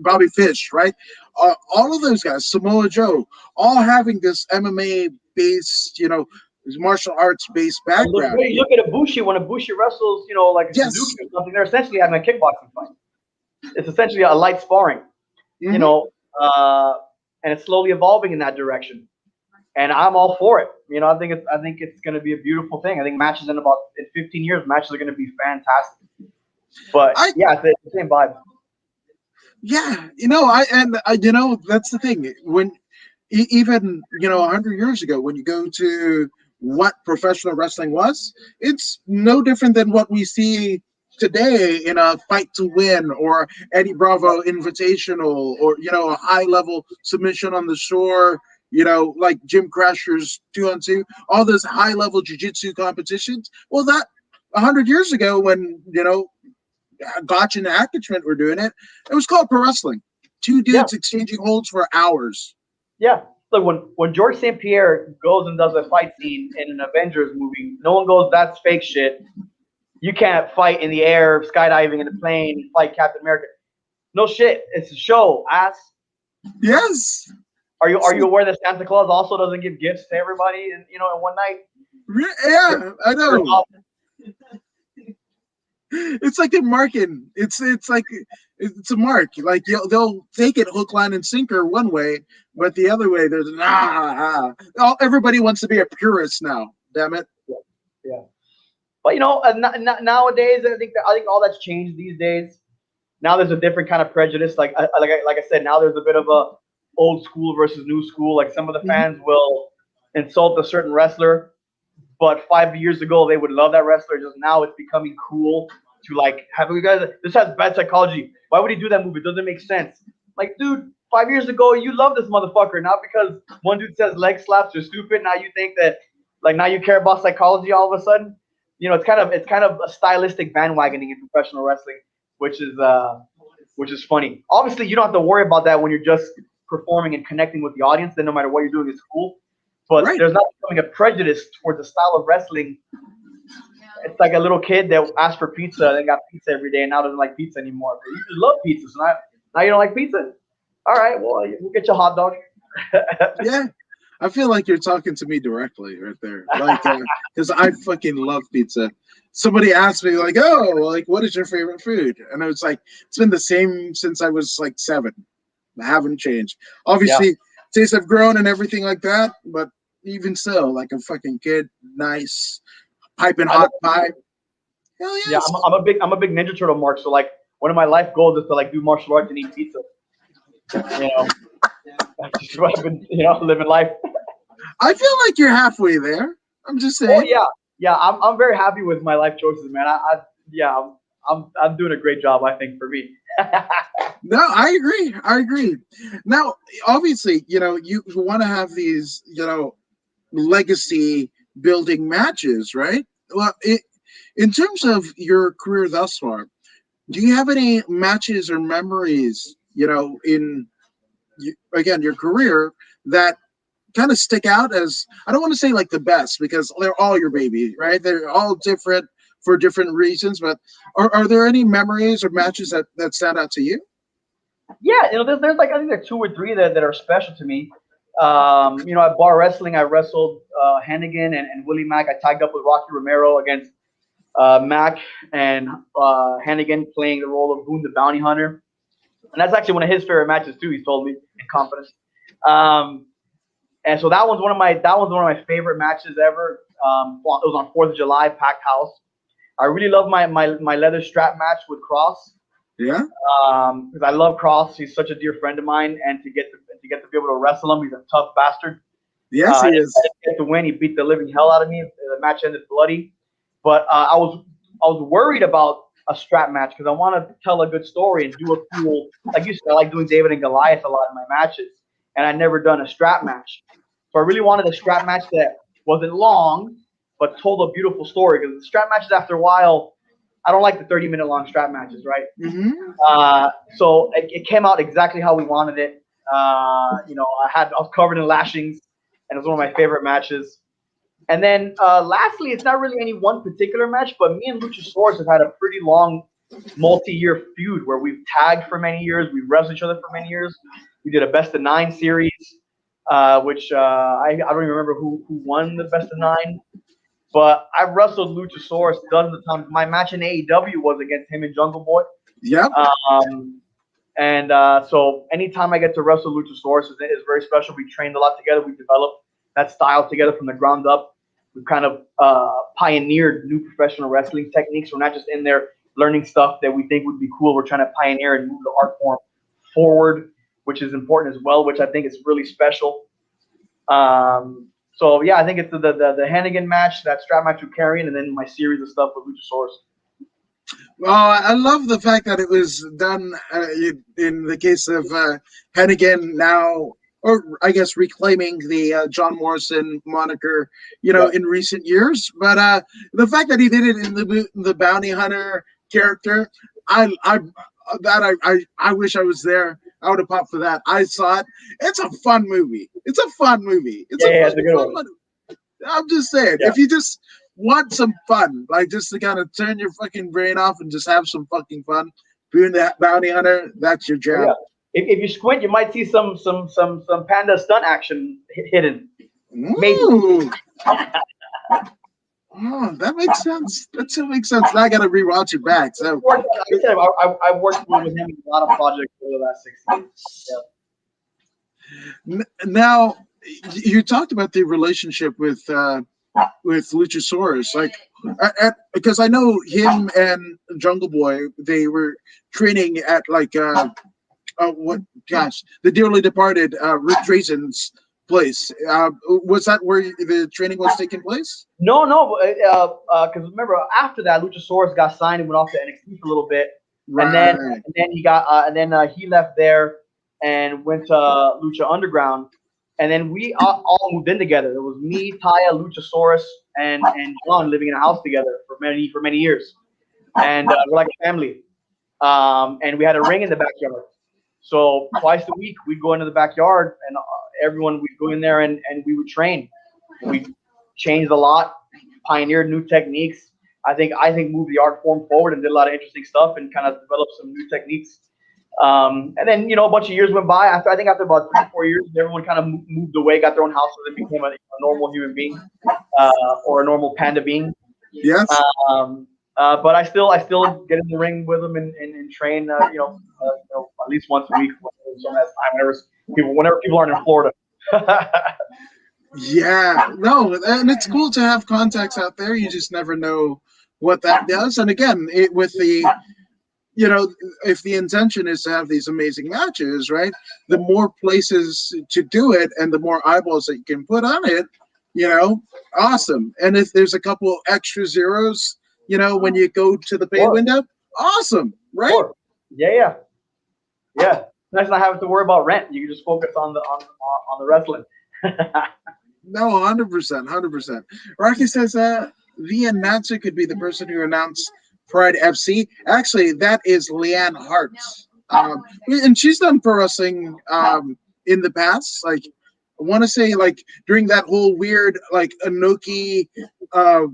Bobby Fish, right? All of those guys, Samoa Joe, all having this MMA based, this martial arts based background. You look at Ibushi when Ibushi wrestles, like a Yes. Suzuki or something. They're essentially having a kickboxing fight. It's essentially a light sparring, Mhm. and it's slowly evolving in that direction. And I'm all for it. I think it's going to be a beautiful thing. I think matches in 15 years, matches are going to be fantastic. But yeah, it's the same vibe. Yeah, that's the thing. When even 100 years ago, when you go to what professional wrestling was, it's no different than what we see today in a fight to win or Eddie Bravo Invitational, or a high level submission on the shore. Like Jim Crasher's 2-on-2, all those high level jiu-jitsu competitions. Well, that 100 years ago, when Gotch and Attachment were doing it, it was called pro wrestling. Two dudes exchanging holds for hours. Yeah. Look, when George St. Pierre goes and does a fight scene in an Avengers movie, no one goes, "That's fake shit. You can't fight in the air, skydiving in the plane, and fight Captain America." No shit. It's a show, ass. Yes. Are you aware that Santa Claus also doesn't give gifts to everybody in one night? Yeah, I know. It's like a marking. It's like it's a mark. Like they'll take it hook, line, and sinker one way, but the other way there's everybody wants to be a purist now. Damn it. Yeah. But nowadays I think all that's changed these days. Now there's a different kind of prejudice. Like I said, now there's a bit of a old school versus new school. Like some of the fans will insult a certain wrestler, but 5 years ago they would love that wrestler. Just now it's becoming cool to like have you guys. This has bad psychology. Why would he do that move? It doesn't make sense. Like, dude, 5 years ago you loved this motherfucker. Not because one dude says leg slaps are stupid. Now you think that now you care about psychology all of a sudden. It's kind of a stylistic bandwagoning in professional wrestling, which is funny. Obviously, you don't have to worry about that when you're just performing and connecting with the audience. Then no matter what you're doing, it's cool. But there's not becoming a prejudice towards the style of wrestling. It's like a little kid that asked for pizza and then got pizza every day and now doesn't like pizza anymore. But you just love pizza, so now you don't like pizza. All right, well, we'll get you a hot dog. Yeah. I feel like you're talking to me directly right there. Like, because I fucking love pizza. Somebody asked me, like, "Oh, like, what is your favorite food?" And I was like, it's been the same since I was like 7. I haven't changed. Obviously, tastes have grown and everything like that, but even still, like a fucking kid, nice, piping I love, hot pipe. Hell yeah, yes. I'm a big Ninja Turtle mark. So like one of my life goals is to like do martial arts and eat pizza. You know, that's just what I've been, living life. I feel like you're halfway there. I'm just Oh saying. yeah, yeah. I'm very happy with my life choices, man. Yeah, I'm doing a great job. I think for me. No, I agree. I agree. Now, obviously, you want to have these, legacy building matches, right? Well, in terms of your career thus far, do you have any matches or memories, in again your career that kind of stick out as, I don't want to say like the best because they're all your baby, right? They're all different for different reasons, but are there any memories or matches that stand out to you? Yeah, there's like I think there are two or three that are special to me. At bar wrestling, I wrestled Hannigan and Willie Mack. I tagged up with Rocky Romero against Mack and Hannigan playing the role of Boone the Bounty Hunter, and that's actually one of his favorite matches too. He's told me in confidence. Um, and so that one's one of my favorite matches ever. It was on 4th of July, packed house. I really love my leather strap match with Cross. Yeah. Because I love Cross. He's such a dear friend of mine, and to be able to wrestle him, he's a tough bastard. Yes, he I is. didn't get to win. He beat the living hell out of me. The match ended bloody, but I was worried about a strap match because I want to tell a good story and do a cool, like you said, I like doing David and Goliath a lot in my matches, and I'd never done a strap match. So I really wanted a strap match that wasn't long, but told a beautiful story. Because the strap matches, after a while, I don't like the 30-minute long strap matches, right? Mm-hmm. So it came out exactly how we wanted it. I was covered in lashings, and it was one of my favorite matches. And then lastly, it's not really any one particular match, but me and Luchasaurus have had a pretty long multi-year feud where we've tagged for many years, we've wrestled each other for many years. We did a best of 9 series, which I don't even remember who won the best of 9. But I've wrestled Luchasaurus dozens of times. My match in AEW was against him and Jungle Boy. Yep. So anytime I get to wrestle Luchasaurus is very special. We trained a lot together. We developed that style together from the ground up. We've kind of pioneered new professional wrestling techniques. We're not just in there learning stuff that we think would be cool. We're trying to pioneer and move the art form forward, which is important as well, which I think is really special. So yeah, I think it's the Hannigan match, that strap match with Karrion, and then my series of stuff with Luchasaurus. Well, I love the fact that it was done in the case of Hennigan now, or I guess reclaiming the John Morrison moniker, Yeah. in recent years. But the fact that he did it in the bounty hunter character, I wish I was there. I would have popped for that. I saw it. It's a fun movie. It's a good one. movie. I'm just saying, Yeah. if you just want some fun, like just to kind of turn your fucking brain off and just have some fucking fun, being that bounty hunter, that's your jam. Yeah. If you squint, you might see some Panda stunt action hidden. Maybe. Ooh. Oh, that makes sense. That still makes sense. Now I got to rewatch it back. So, Like I said, I've worked with him in a lot of projects over the last 6 years. Yeah. now you talked about the relationship with Luchasaurus, like because I know him and Jungle Boy, they were training at like the dearly departed Rick Drazen's place. Was that where the training was taking place? No, because remember after that, Luchasaurus got signed and went off to NXT for a little bit, Right. and then he left there and went to Lucha Underground, and then we all moved in together. It was me, Taya, Luchasaurus, and John living in a house together for many years, and we're like a family. And we had a ring in the backyard. So twice a week we'd go into the backyard, and everyone would go in there and we would train. We changed a lot, pioneered new techniques. I think moved the art form forward and did a lot of interesting stuff and kind of developed some new techniques. And then a bunch of years went by. After about 3-4 years, everyone kind of moved away, got their own houses, and became a normal human being or a normal panda being. Yes. But I still get in the ring with them and train. At least once a week. Whenever people aren't in Florida. Yeah, no, and it's cool to have contacts out there. You just never know what that does. And again, with the if the intention is to have these amazing matches, right? The more places to do it, and the more eyeballs that you can put on it, awesome. And if there's a couple extra zeros, when you go to the pay Sure, window, awesome, right? sure. Yeah, yeah, yeah. Nice not having to worry about rent. You can just focus on the wrestling. No, 100%, 100%. Rocky says the announcer could be the person who announced Pride FC. Actually, that is Leanne Hartz. And she's done pro wrestling in the past. Like, I want to say, like, during that whole weird, like, Anoki uh,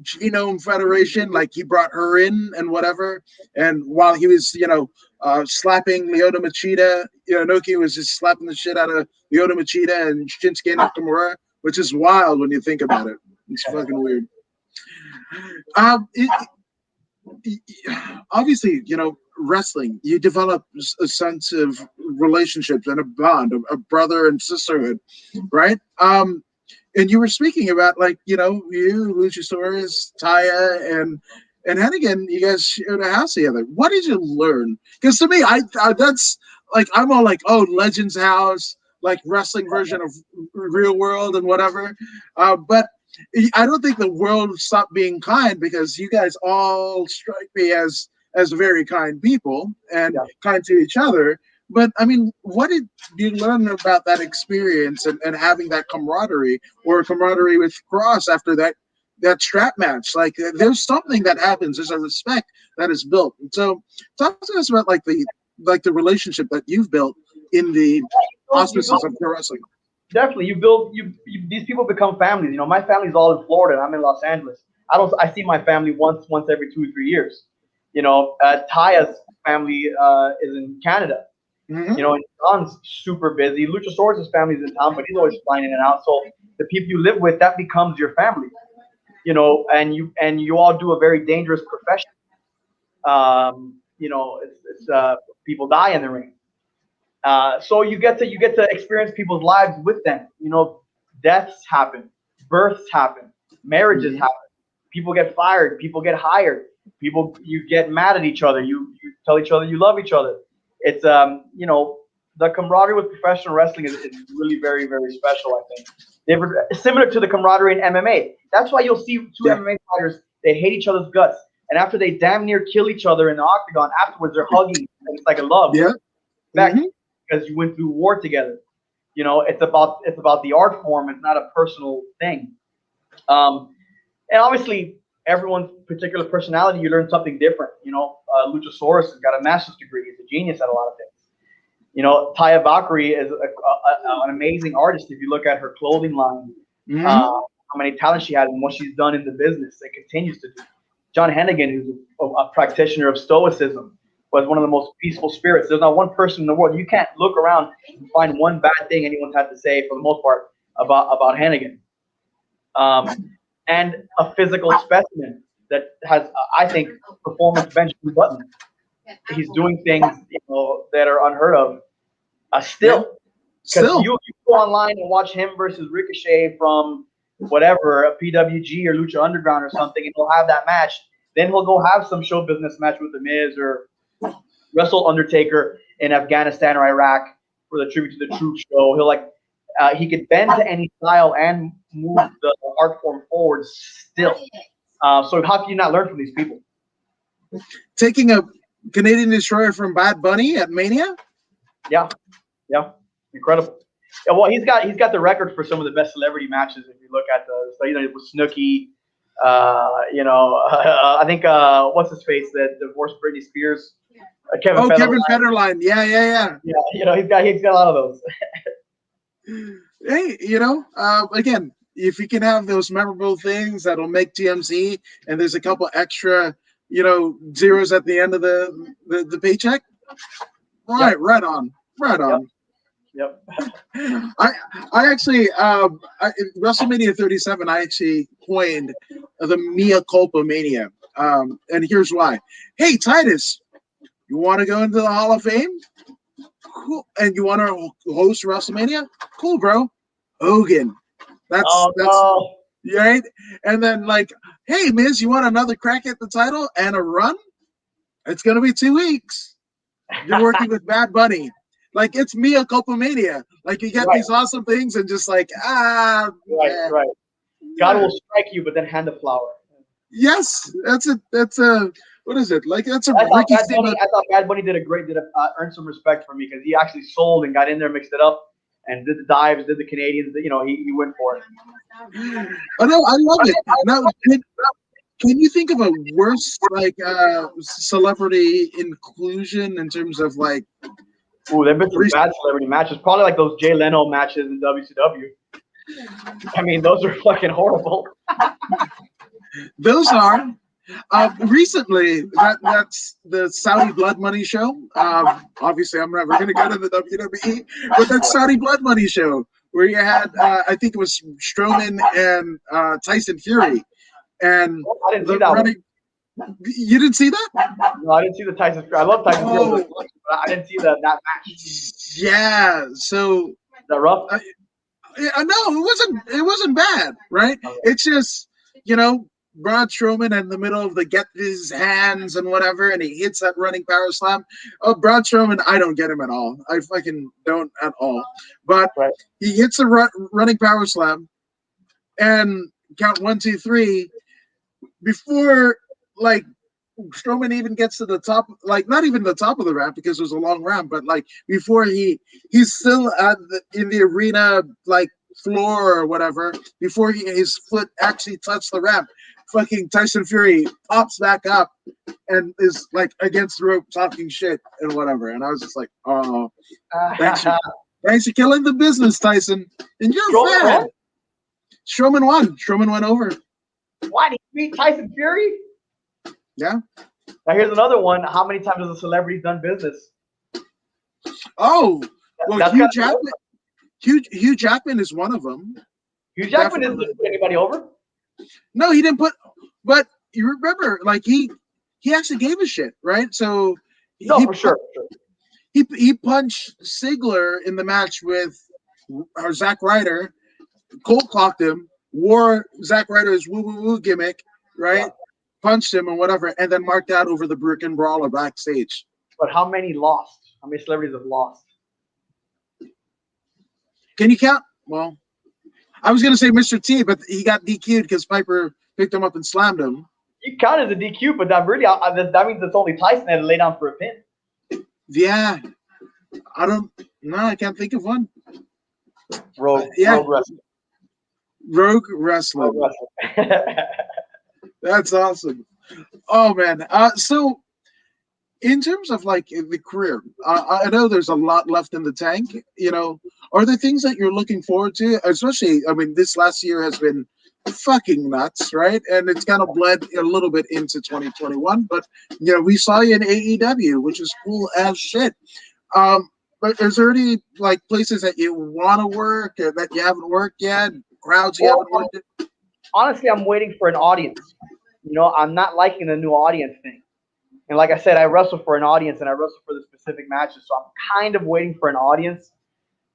Genome Federation, like, he brought her in and whatever. And while he was, slapping Leota Machida, Anoki was just slapping the shit out of Leota Machida and Shinsuke Nakamura, which is wild when you think about it. It's fucking weird. Obviously, wrestling, you develop a sense of relationships and a bond, a brother and sisterhood, right? And you were speaking about, like, you, Luchasaurus, Taya, and Hennigan, you guys shared a house together. What did you learn? Because to me, I that's like, I'm all like, oh, Legends House, like wrestling version of Real World and whatever. But I don't think the world stopped being kind, because you guys all strike me as very kind people and Yeah. kind to each other. But I mean, what did you learn about that experience, and having that camaraderie, or camaraderie with Cross after that strap match? Like, there's something that happens. There's a respect that is built. And so, talk to us about the relationship that you've built in the You build auspices of pro wrestling. definitely. You build you these people become families. My family's all in Florida, and I'm in Los Angeles. I see my family once every 2 or 3 years. Taya's family is in Canada. Mm-hmm. And John's super busy. Luchasaurus' family's in town, but he's always flying in and out. So the people you live with, that becomes your family. And you all do a very dangerous profession. It's people die in the ring. So you get to experience people's lives with them. Deaths happen, births happen, marriages Mm-hmm. happen. People get fired, people get hired, you get mad at each other. You tell each other you love each other. It's the camaraderie with professional wrestling is really very very special. I think similar to the camaraderie in MMA. That's why you'll see two Yeah. MMA fighters, they hate each other's guts, and after they damn near kill each other in the octagon, afterwards they're hugging, and it's like a love. Yeah. Respect, Mm-hmm. because you went through war together. It's about the art form. It's not a personal thing. And obviously, everyone's particular personality, you learn something different. Luchasaurus has got a master's degree. He's a genius at a lot of things. Taya Bakri is an amazing artist. If you look at her clothing line, Mm-hmm. how many talents she has and what she's done in the business and continues to do. John Hennigan, who's a practitioner of Stoicism, was one of the most peaceful spirits. There's not one person in the world. You can't look around and find one bad thing anyone's had to say, for the most part, about Hennigan. And a physical specimen that has, I think, performance Benjamin Button. He's doing things that are unheard of. Still, because Still. you go online and watch him versus Ricochet from whatever, a PWG or Lucha Underground or something, and he'll have that match. Then he'll go have some show business match with The Miz or wrestle Undertaker in Afghanistan or Iraq for the Tribute to the Truth show. He could bend to any style and move the art form forward still. So how can you not learn from these people? Taking a Canadian Destroyer from Bad Bunny at Mania? Yeah, incredible. Yeah, well, he's got the record for some of the best celebrity matches. If you look at with Snooki, I think what's his face that divorced Britney Spears, Kevin Federline. Kevin Federline. Yeah. Yeah, he's got a lot of those. Hey, again, if you can have those memorable things that'll make TMZ, and there's a couple extra, zeros at the end of the paycheck, right, Yep. right on. Yep. I actually WrestleMania 37, I actually coined the Mea Culpa Mania, and here's why. Hey, Titus, you want to go into the Hall of Fame? Cool. And you want to host WrestleMania? Cool, bro. Hogan, Oh That's no! right. And then like, hey, Miz, you want another crack at the title and a run? It's gonna be 2 weeks. You're working with Bad Bunny. Like it's Mia Culpamania. Like you get Right, these awesome things and just like right, right. God will strike you, but then hand the flower. yes, that's a what is it? Like that's a I thought Ricky Bad Bunny. Steamboat. I thought Bad Bunny earned some respect from me because he actually sold and got in there, mixed it up, and did the dives, did the Canadians. You know, he went for it. Oh no, I love it. Now, can you think of a worse like celebrity inclusion in terms of like Ooh, there've been some bad celebrity matches. Probably like those Jay Leno matches in WCW. I mean, those are fucking horrible. those are recently that's the Saudi Blood Money show. Obviously, I'm never going to go to the WWE, but that Saudi Blood Money show where you had I think it was Strowman and Tyson Fury, and I didn't see the that one. running. You didn't see that? No, I didn't see the Tyson Fury. I love Tyson Fury, but I didn't see that match. Yeah. So Is that rough? no, it wasn't bad, right? Okay. It's just Braun Strowman in the middle of the get his hands and whatever, and he hits that running power slam. Oh, Braun Strowman, I don't get him at all. I fucking don't at all. But Right. he hits the running power slam, and count 1, 2, 3 before like Strowman even gets to the top, like not even the top of the ramp because it was a long ramp, but like before he's still in the arena like floor or whatever, before his foot actually touched the ramp, fucking Tyson Fury pops back up and is like against the rope talking shit and whatever. And I was just like, oh, thanks for killing the business, Tyson. And you're Strowman a fan. won? Strowman won. Strowman went over. Why did he beat Tyson Fury? Yeah. Now here's another one. How many times has a celebrity done business? Oh, well, That's Hugh gotta be Jackman. Hugh Jackman is one of them. Hugh Jackman didn't Definitely. put anybody over. No, he didn't put. But you remember, like he actually gave a shit, right? So No, he for sure. he punched Ziggler in the match with Zack Ryder, cold clocked him, wore Zack Ryder's woo woo woo gimmick, right? Yeah. Punched him and whatever, and then marked out over the Brick and Brawler backstage. But how many lost? How many celebrities have lost? Can you count? Well, I was gonna say Mr. T, but he got DQ'd because Piper picked him up and slammed him. You count as a DQ, but that really that means it's only Tyson that had to lay down for a pin. Yeah, I can't think of one. Rogue wrestling. Rogue wrestling. Rogue wrestling. That's awesome. Oh man. So in terms of like the career, I know there's a lot left in the tank. Are there things that you're looking forward to? Especially, I mean, this last year has been fucking nuts, right? And it's kind of bled a little bit into 2021. But we saw you in AEW, which is cool as shit. But is there any like places that you want to work or that you haven't worked yet? Crowds you haven't worked in? Honestly, I'm waiting for an audience. I'm not liking the new audience thing. And like I said, I wrestle for an audience and I wrestle for the specific matches. So I'm kind of waiting for an audience.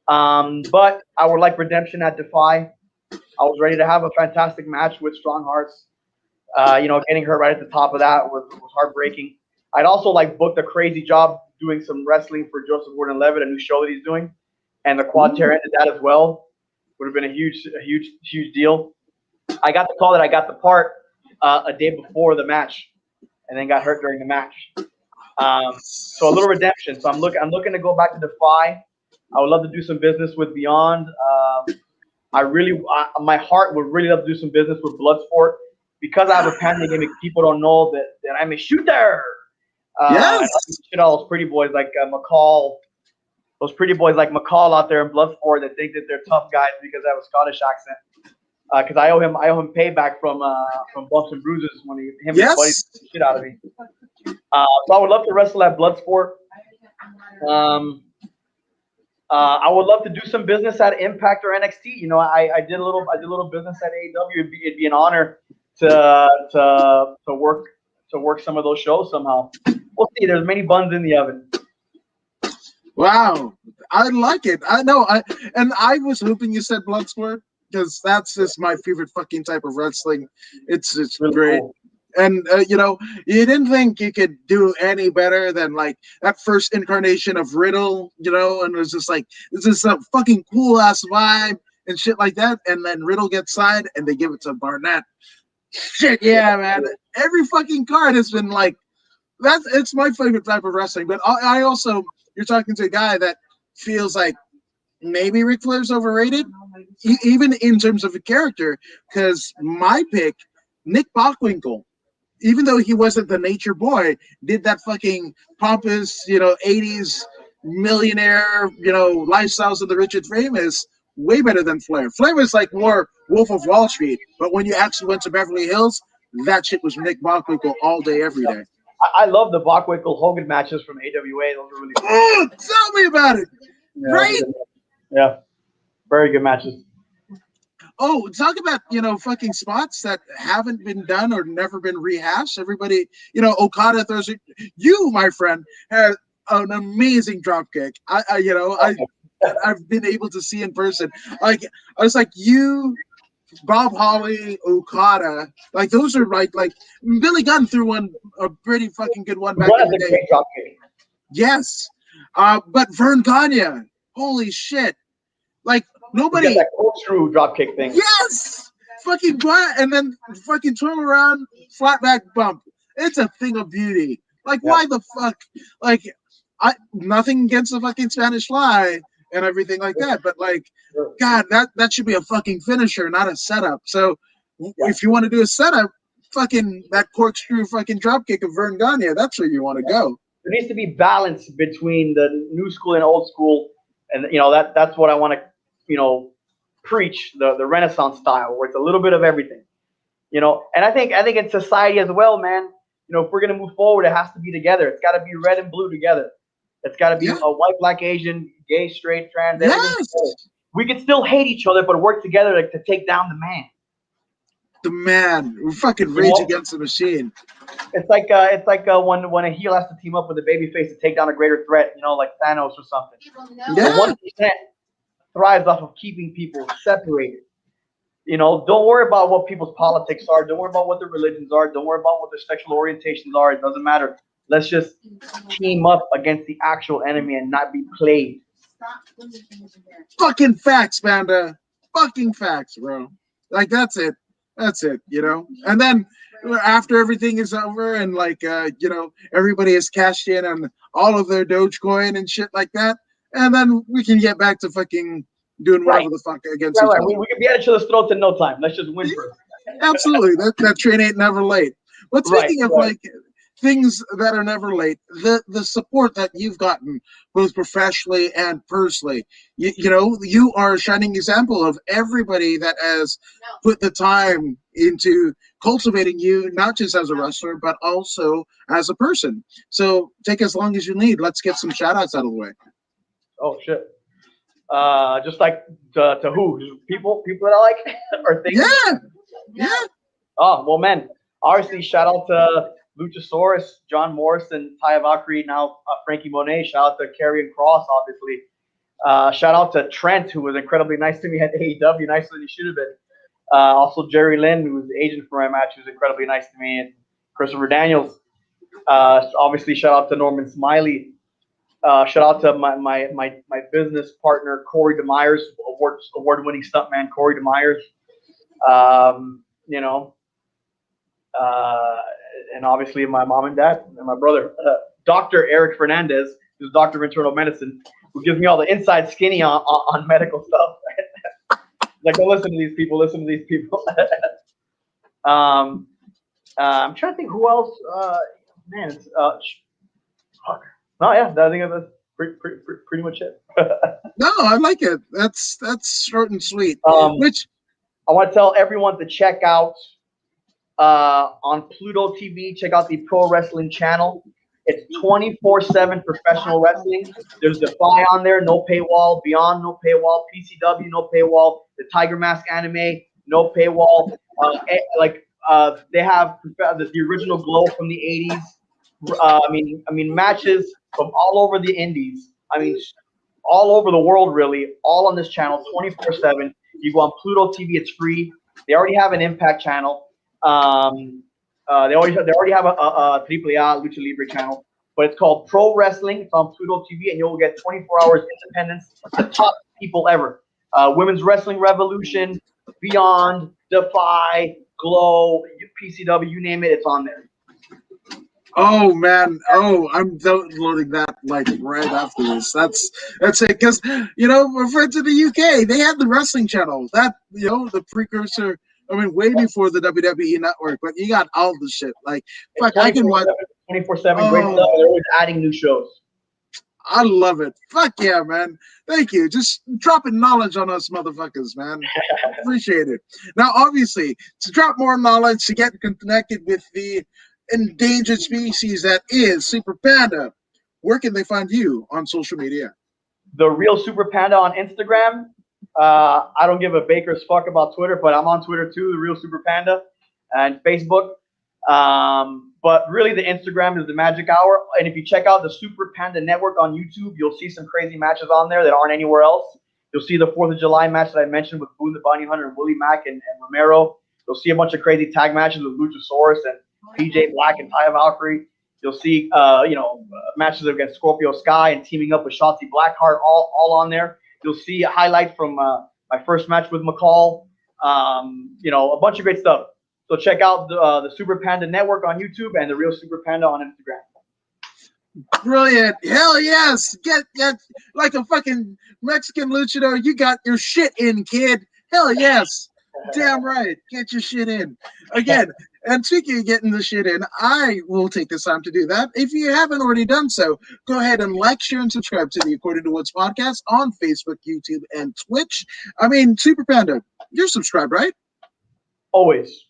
But I would like redemption at Defy. I was ready to have a fantastic match with Strong Hearts. Getting her right at the top of that was heartbreaking. I'd also like booked a crazy job doing some wrestling for Joseph Gordon-Levitt, a new show that he's doing. And the quad tear ended that as well. Would have been a huge deal. I got the call that I got the part a day before the match, and then got hurt during the match. So a little redemption. So I'm looking to go back to Defy. I would love to do some business with Beyond. My heart would really love to do some business with Bloodsport because I have a Panda gimmick. People don't know that I'm a shooter. Yes. Shit, all those pretty boys like McCall. Those pretty boys like McCall out there in Bloodsport that think that they're tough guys because I have a Scottish accent. Because I owe him payback from Bumps and Bruises when him and his buddies beat the shit out of me. So I would love to wrestle at Bloodsport. I would love to do some business at Impact or NXT. I did a little business at AEW. It'd be an honor to work some of those shows somehow. We'll see. There's many buns in the oven. Wow, I like it. I know. I was hoping you said Bloodsport because that's just my favorite fucking type of wrestling. It's Really great. cool. And you didn't think you could do any better than like that first incarnation of Riddle, and it was just like this is a fucking cool ass vibe and shit like that. And then Riddle gets signed and they give it to Barnett. Shit, yeah, man. Every fucking card has been like it's my favorite type of wrestling. But I also, you're talking to a guy that feels like maybe Ric Flair's overrated, even in terms of a character. Because my pick, Nick Bockwinkel, even though he wasn't the nature boy, did that fucking pompous, 80s millionaire, lifestyles of the rich and famous way better than Flair. Flair was like more Wolf of Wall Street, but when you actually went to Beverly Hills, that shit was Nick Bockwinkel all day, every day. I love the Bockwinkel Hogan matches from AWA. Those are really cool. Oh, tell me about it. Yeah, Right? Yeah, very good matches. Oh, talk about, fucking spots that haven't been done or never been rehashed. Everybody, Okada throws it. You, my friend, had an amazing drop kick. I've been able to see in person. Like, I was like, you, Bob Holly, Okada, like those are like Billy Gunn threw a pretty fucking good one back in the day. Great drop kick. Yes. But Vern Gagne, holy shit. Like, nobody. You got that corkscrew drop kick thing. Yes! Fucking and then fucking turn around, flat back bump. It's a thing of beauty. Like, why the fuck? Like, nothing against the fucking Spanish Fly and everything like that, but like, God, that should be a fucking finisher, not a setup. So, if you want to do a setup, fucking that corkscrew fucking drop kick of Vern Gagne, that's where you want to go. There needs to be balance between the new school and old school, and that's what I want to preach, the Renaissance style, where it's a little bit of everything, and I think in society as well, man. If we're gonna move forward, it has to be together. It's got to be red and blue together. It's got to be a white, black, Asian, gay, straight, trans. Yes. We can still hate each other, but work together to take down the man. The man, we fucking rage against the machine. It's like when a heel has to team up with a babyface to take down a greater threat, like Thanos or something. Yeah. 1% thrives off of keeping people separated. Don't worry about what people's politics are. Don't worry about what their religions are. Don't worry about what their sexual orientations are. It doesn't matter. Let's just team up against the actual enemy and not be played. Fucking facts, Panda. Fucking facts, bro. Like, that's it. That's it, And then after everything is over and everybody has cashed in on all of their Dogecoin and shit like that, and then we can get back to fucking doing whatever the fuck against each other. We can be at each other's throats in no time. Let's just win first. Absolutely. That train ain't never late. But speaking of things that are never late, the support that you've gotten both professionally and personally, you are a shining example of everybody that has put the time into cultivating you, not just as a wrestler, but also as a person. So take as long as you need. Let's get some shout outs out of the way. Oh shit. Just like to who? Just people that I like or things? Yeah. Oh well, man. Obviously, shout out to Luchasaurus, John Morrison, Taya Valkyrie, now Frankie Monet. Shout out to Karrion Kross, obviously. Shout out to Trent, who was incredibly nice to me at AEW, nicer than he should have been. Also, Jerry Lynn, who was the agent for my match, who was incredibly nice to me, and Christopher Daniels. Obviously, shout out to Norman Smiley. Shout out to my business partner, Corey DeMeyers, award-winning stuntman, Corey DeMeyers. And obviously my mom and dad and my brother, Dr. Eric Fernandez, who's Doctor of Internal Medicine, who gives me all the inside skinny on medical stuff. Like, don't listen to these people. Listen to these people. I'm trying to think who else. I think that's pretty much it. No, I like it. That's short and sweet. Which I want to tell everyone to check out on Pluto TV. Check out the Pro Wrestling channel. It's 24/7 professional wrestling. There's Defy on there, no paywall. Beyond, no paywall. PCW, no paywall. The Tiger Mask anime, no paywall. They have the original Glow from the 80s. I mean matches from all over the indies. I mean, all over the world, really. All on this channel, 24/7. You go on Pluto TV, it's free. They already have an Impact channel. They already have a AAA Lucha Libre channel, but it's called Pro Wrestling. It's on Pluto TV, and you'll get 24 hours independence. The top people ever. Women's Wrestling Revolution, Beyond, Defy, Glow, PCW, you name it, it's on there. Oh man! Oh, I'm downloading that like right after this. That's it. Because we're friends in the UK. They have the wrestling channel. That the precursor. I mean, way before the WWE network. But you got all the shit. Like, fuck, I can watch 24/7. Great stuff. They're always adding new shows. I love it. Fuck yeah, man. Thank you. Just dropping knowledge on us motherfuckers, man. Appreciate it. Now, obviously, to drop more knowledge, to get connected with the endangered species that is Super Panda, where can they find you on social media? The Real Super Panda on Instagram. I don't give a baker's fuck about Twitter, but I'm on Twitter too, The Real Super Panda, and Facebook. But really, the Instagram is the magic hour. And if you check out the Super Panda Network on YouTube, you'll see some crazy matches on there that aren't anywhere else. You'll see the 4th of July match that I mentioned with Boone the Bounty Hunter and Willie Mack and Romero. You'll see a bunch of crazy tag matches with Luchasaurus and PJ Black and Taya Valkyrie. You'll see, matches against Scorpio Sky and teaming up with Shotzi Blackheart, all on there. You'll see a highlight from my first match with McCall. A bunch of great stuff. So check out the Super Panda Network on YouTube and the Real Super Panda on Instagram. Brilliant. Hell yes. Get like a fucking Mexican luchador. You got your shit in, kid. Hell yes. Damn right. Get your shit in. Again, and speaking of getting the shit in, I will take this time to do that. If you haven't already done so, go ahead and like, share, and subscribe to the According to Woods podcast on Facebook, YouTube, and Twitch. I mean, Super Panda, you're subscribed, right? Always.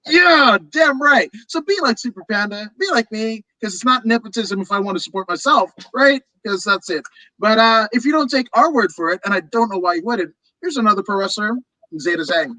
Yeah, damn right. So be like Super Panda, be like me, because it's not nepotism if I want to support myself, right? Because that's it. But if you don't take our word for it, and I don't know why you wouldn't, here's another pro wrestler, Zeta Zhang.